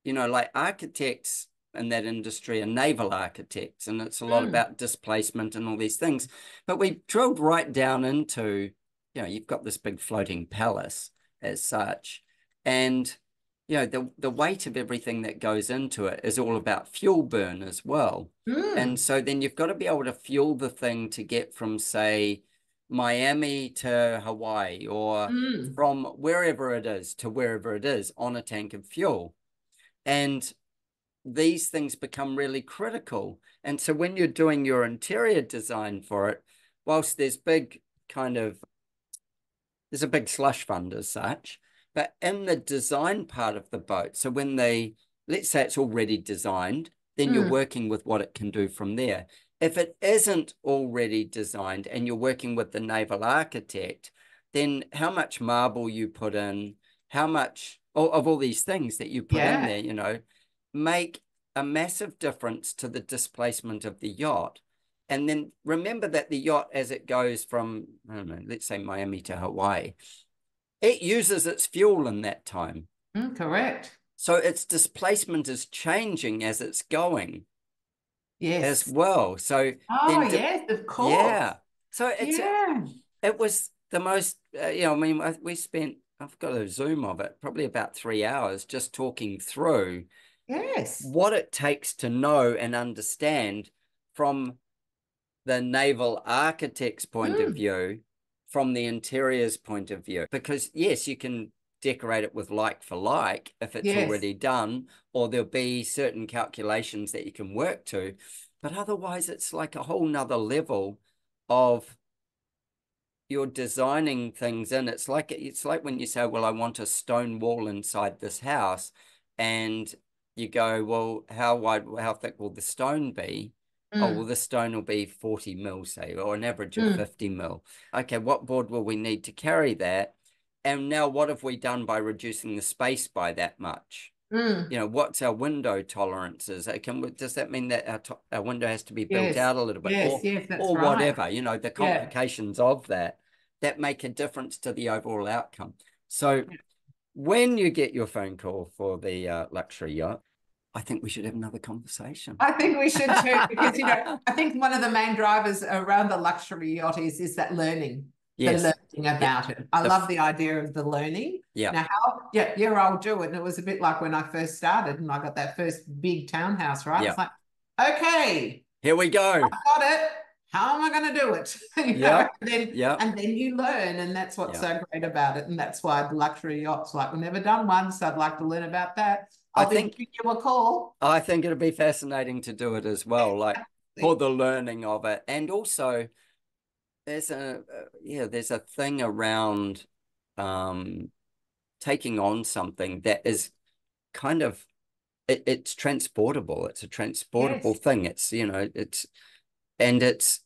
Like architects in that industry are naval architects, and it's a lot about displacement and all these things. But we drilled right down into, you've got this big floating palace as such, and the weight of everything that goes into it is all about fuel burn as well. And so then you've got to be able to fuel the thing to get from, say, Miami to Hawaii, or from wherever it is to wherever it is on a tank of fuel. And these things become really critical. And so when you're doing your interior design for it, whilst there's a big slush fund as such, but in the design part of the boat, so when let's say it's already designed, then you're working with what it can do from there. If it isn't already designed and you're working with the naval architect, then how much marble you put in, how much of all these things that you put in there, make a massive difference to the displacement of the yacht. And then remember that the yacht, as it goes from, I don't know, let's say Miami to Hawaii, it uses its fuel in that time. Correct. So its displacement is changing as it's going. Yes. As well. So yes, of course. Yeah. So it was the most, I've got a Zoom of it, probably about 3 hours just talking through what it takes to know and understand from the naval architect's point of view, from the interior's point of view. Because yes, you can decorate it with like for like if it's already done, or there'll be certain calculations that you can work to, but otherwise it's like a whole nother level of you're designing things in. It's like when you say, well, I want a stone wall inside this house, and you go, well, how thick will the stone be? Oh, well, the stone will be 40 mil, say, or an average of 50 mil. Okay, what board will we need to carry that? And now what have we done by reducing the space by that much? What's our window tolerances? Does that mean that our window has to be built out a little bit? Yes, that's or right. Whatever, the complications of that make a difference to the overall outcome. So when you get your phone call for the luxury yacht, I think we should have another conversation. I think we should too, because, I think one of the main drivers around the luxury yacht is that learning. Yes. The learning about it. I love the idea of the learning. Yeah. Now, I'll do it. And it was a bit like when I first started and I got that first big townhouse, right? It's like, okay, Here we go. Got it. How am I going to do it? Yeah. And then you learn, and that's what's so great about it. And that's why the luxury yachts, like, we've never done one, so I'd like to learn about that. I'll be giving you a call. I think it'd be fascinating to do it as well, like for the learning of it. And also there's a thing around taking on something that is kind of it's transportable. It's a transportable thing. It's, it's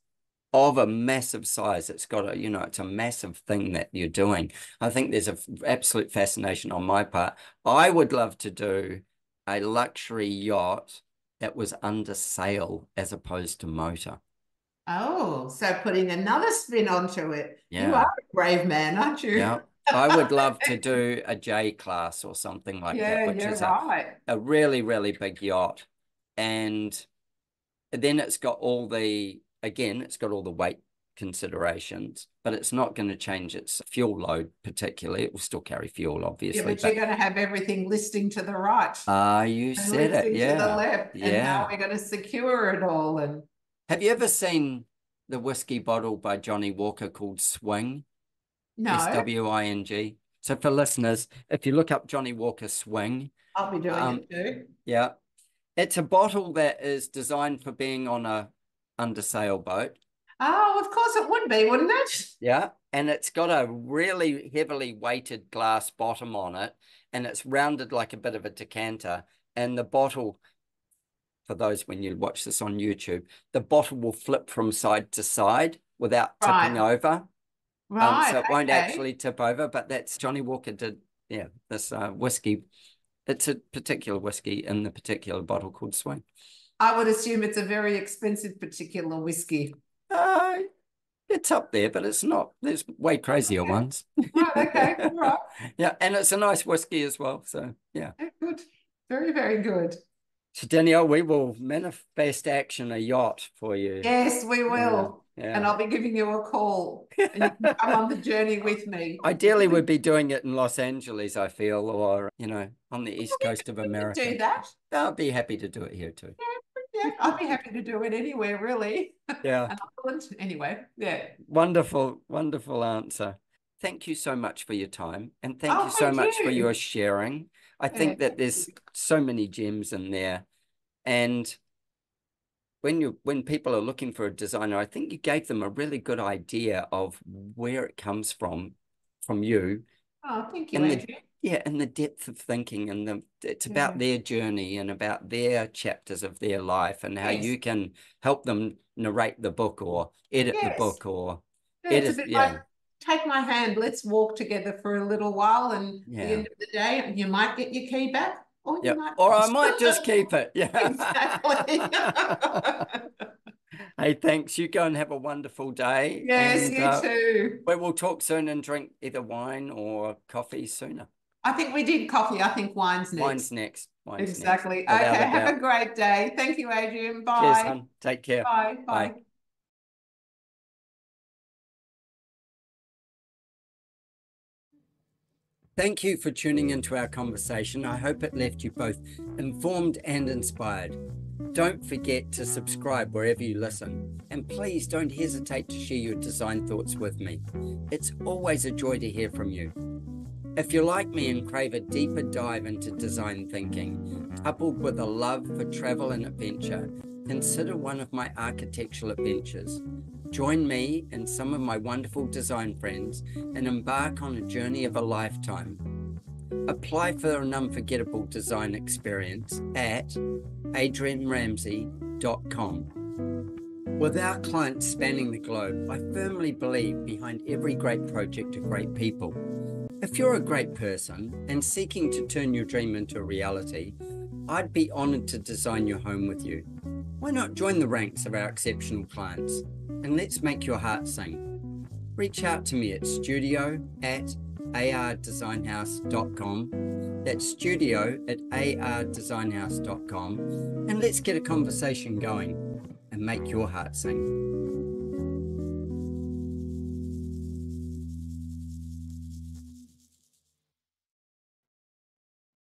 of a massive size. It's got it's a massive thing that you're doing. I think there's an absolute fascination on my part. I would love to do a luxury yacht that was under sail as opposed to motor. Oh, so putting another spin onto it. Yeah. You are a brave man, aren't you? Yeah. I would love to do a J class or something like that, which is a really, really big yacht. And then it's got all the weight considerations, but it's not going to change its fuel load particularly. It will still carry fuel, obviously. Yeah, but you're going to have everything listing to the right. You said it. Yeah. To the left. Yeah. And how we're going to secure it all. And have you ever seen the whiskey bottle by Johnny Walker called Swing? No. SWING. So for listeners, if you look up Johnny Walker Swing, I'll be doing it too. Yeah. It's a bottle that is designed for being on a under sailboat. Oh, of course it would be, wouldn't it? Yeah. And it's got a really heavily weighted glass bottom on it, and it's rounded like a bit of a decanter. And the bottle, for those when you watch this on YouTube, the bottle will flip from side to side without tipping over. Right. So it won't actually tip over, but that's Johnny Walker did, this whiskey. It's a particular whiskey in the particular bottle called Swing. I would assume it's a very expensive particular whiskey. It's up there, but it's not. There's way crazier ones. Right, okay, all right. Yeah, and it's a nice whiskey as well. So yeah. Good. Very, very good. So Danielle, we will manifest action a yacht for you. Yes, we will. Yeah. And I'll be giving you a call, and you can come on the journey with me. Ideally, we'd be doing it in Los Angeles, I feel, or, on the east coast of America. Do that. I'll be happy to do it here too. Yeah, I'll be happy to do it anywhere, really. Yeah. Anyway, yeah. Wonderful, wonderful answer. Thank you so much for your time, and thank you so much for your sharing. I think that there's so many gems in there, and when people are looking for a designer, I think you gave them a really good idea of where it comes from you. Oh, thank you, Adrian. And the depth of thinking, and it's about their journey and about their chapters of their life, and how you can help them narrate the book or edit the book or edit. It's a bit like, take my hand, let's walk together for a little while, and at the end of the day, you might get your key back. Or I might just keep it. Yeah. Exactly. Hey, thanks. You go and have a wonderful day. Yes, you too. We will talk soon and drink either wine or coffee sooner. I think we did coffee. I think wine's next. Wine's next. Exactly. Okay, have a great day. Thank you, Adrian. Bye. Cheers, hon. Take care. Bye. Bye. Thank you for tuning into our conversation. I hope it left you both informed and inspired. Don't forget to subscribe wherever you listen, and please don't hesitate to share your design thoughts with me. It's always a joy to hear from you. If you're like me and crave a deeper dive into design thinking, coupled with a love for travel and adventure, consider one of my architectural adventures. Join me and some of my wonderful design friends and embark on a journey of a lifetime. Apply for an unforgettable design experience at adrianramsey.com. With our clients spanning the globe, I firmly believe behind every great project are great people. If you're a great person and seeking to turn your dream into a reality, I'd be honored to design your home with you. Why not join the ranks of our exceptional clients, and let's make your heart sing. Reach out to me at studio@ardesignhouse.com. That's studio@ardesignhouse.com, and let's get a conversation going and make your heart sing.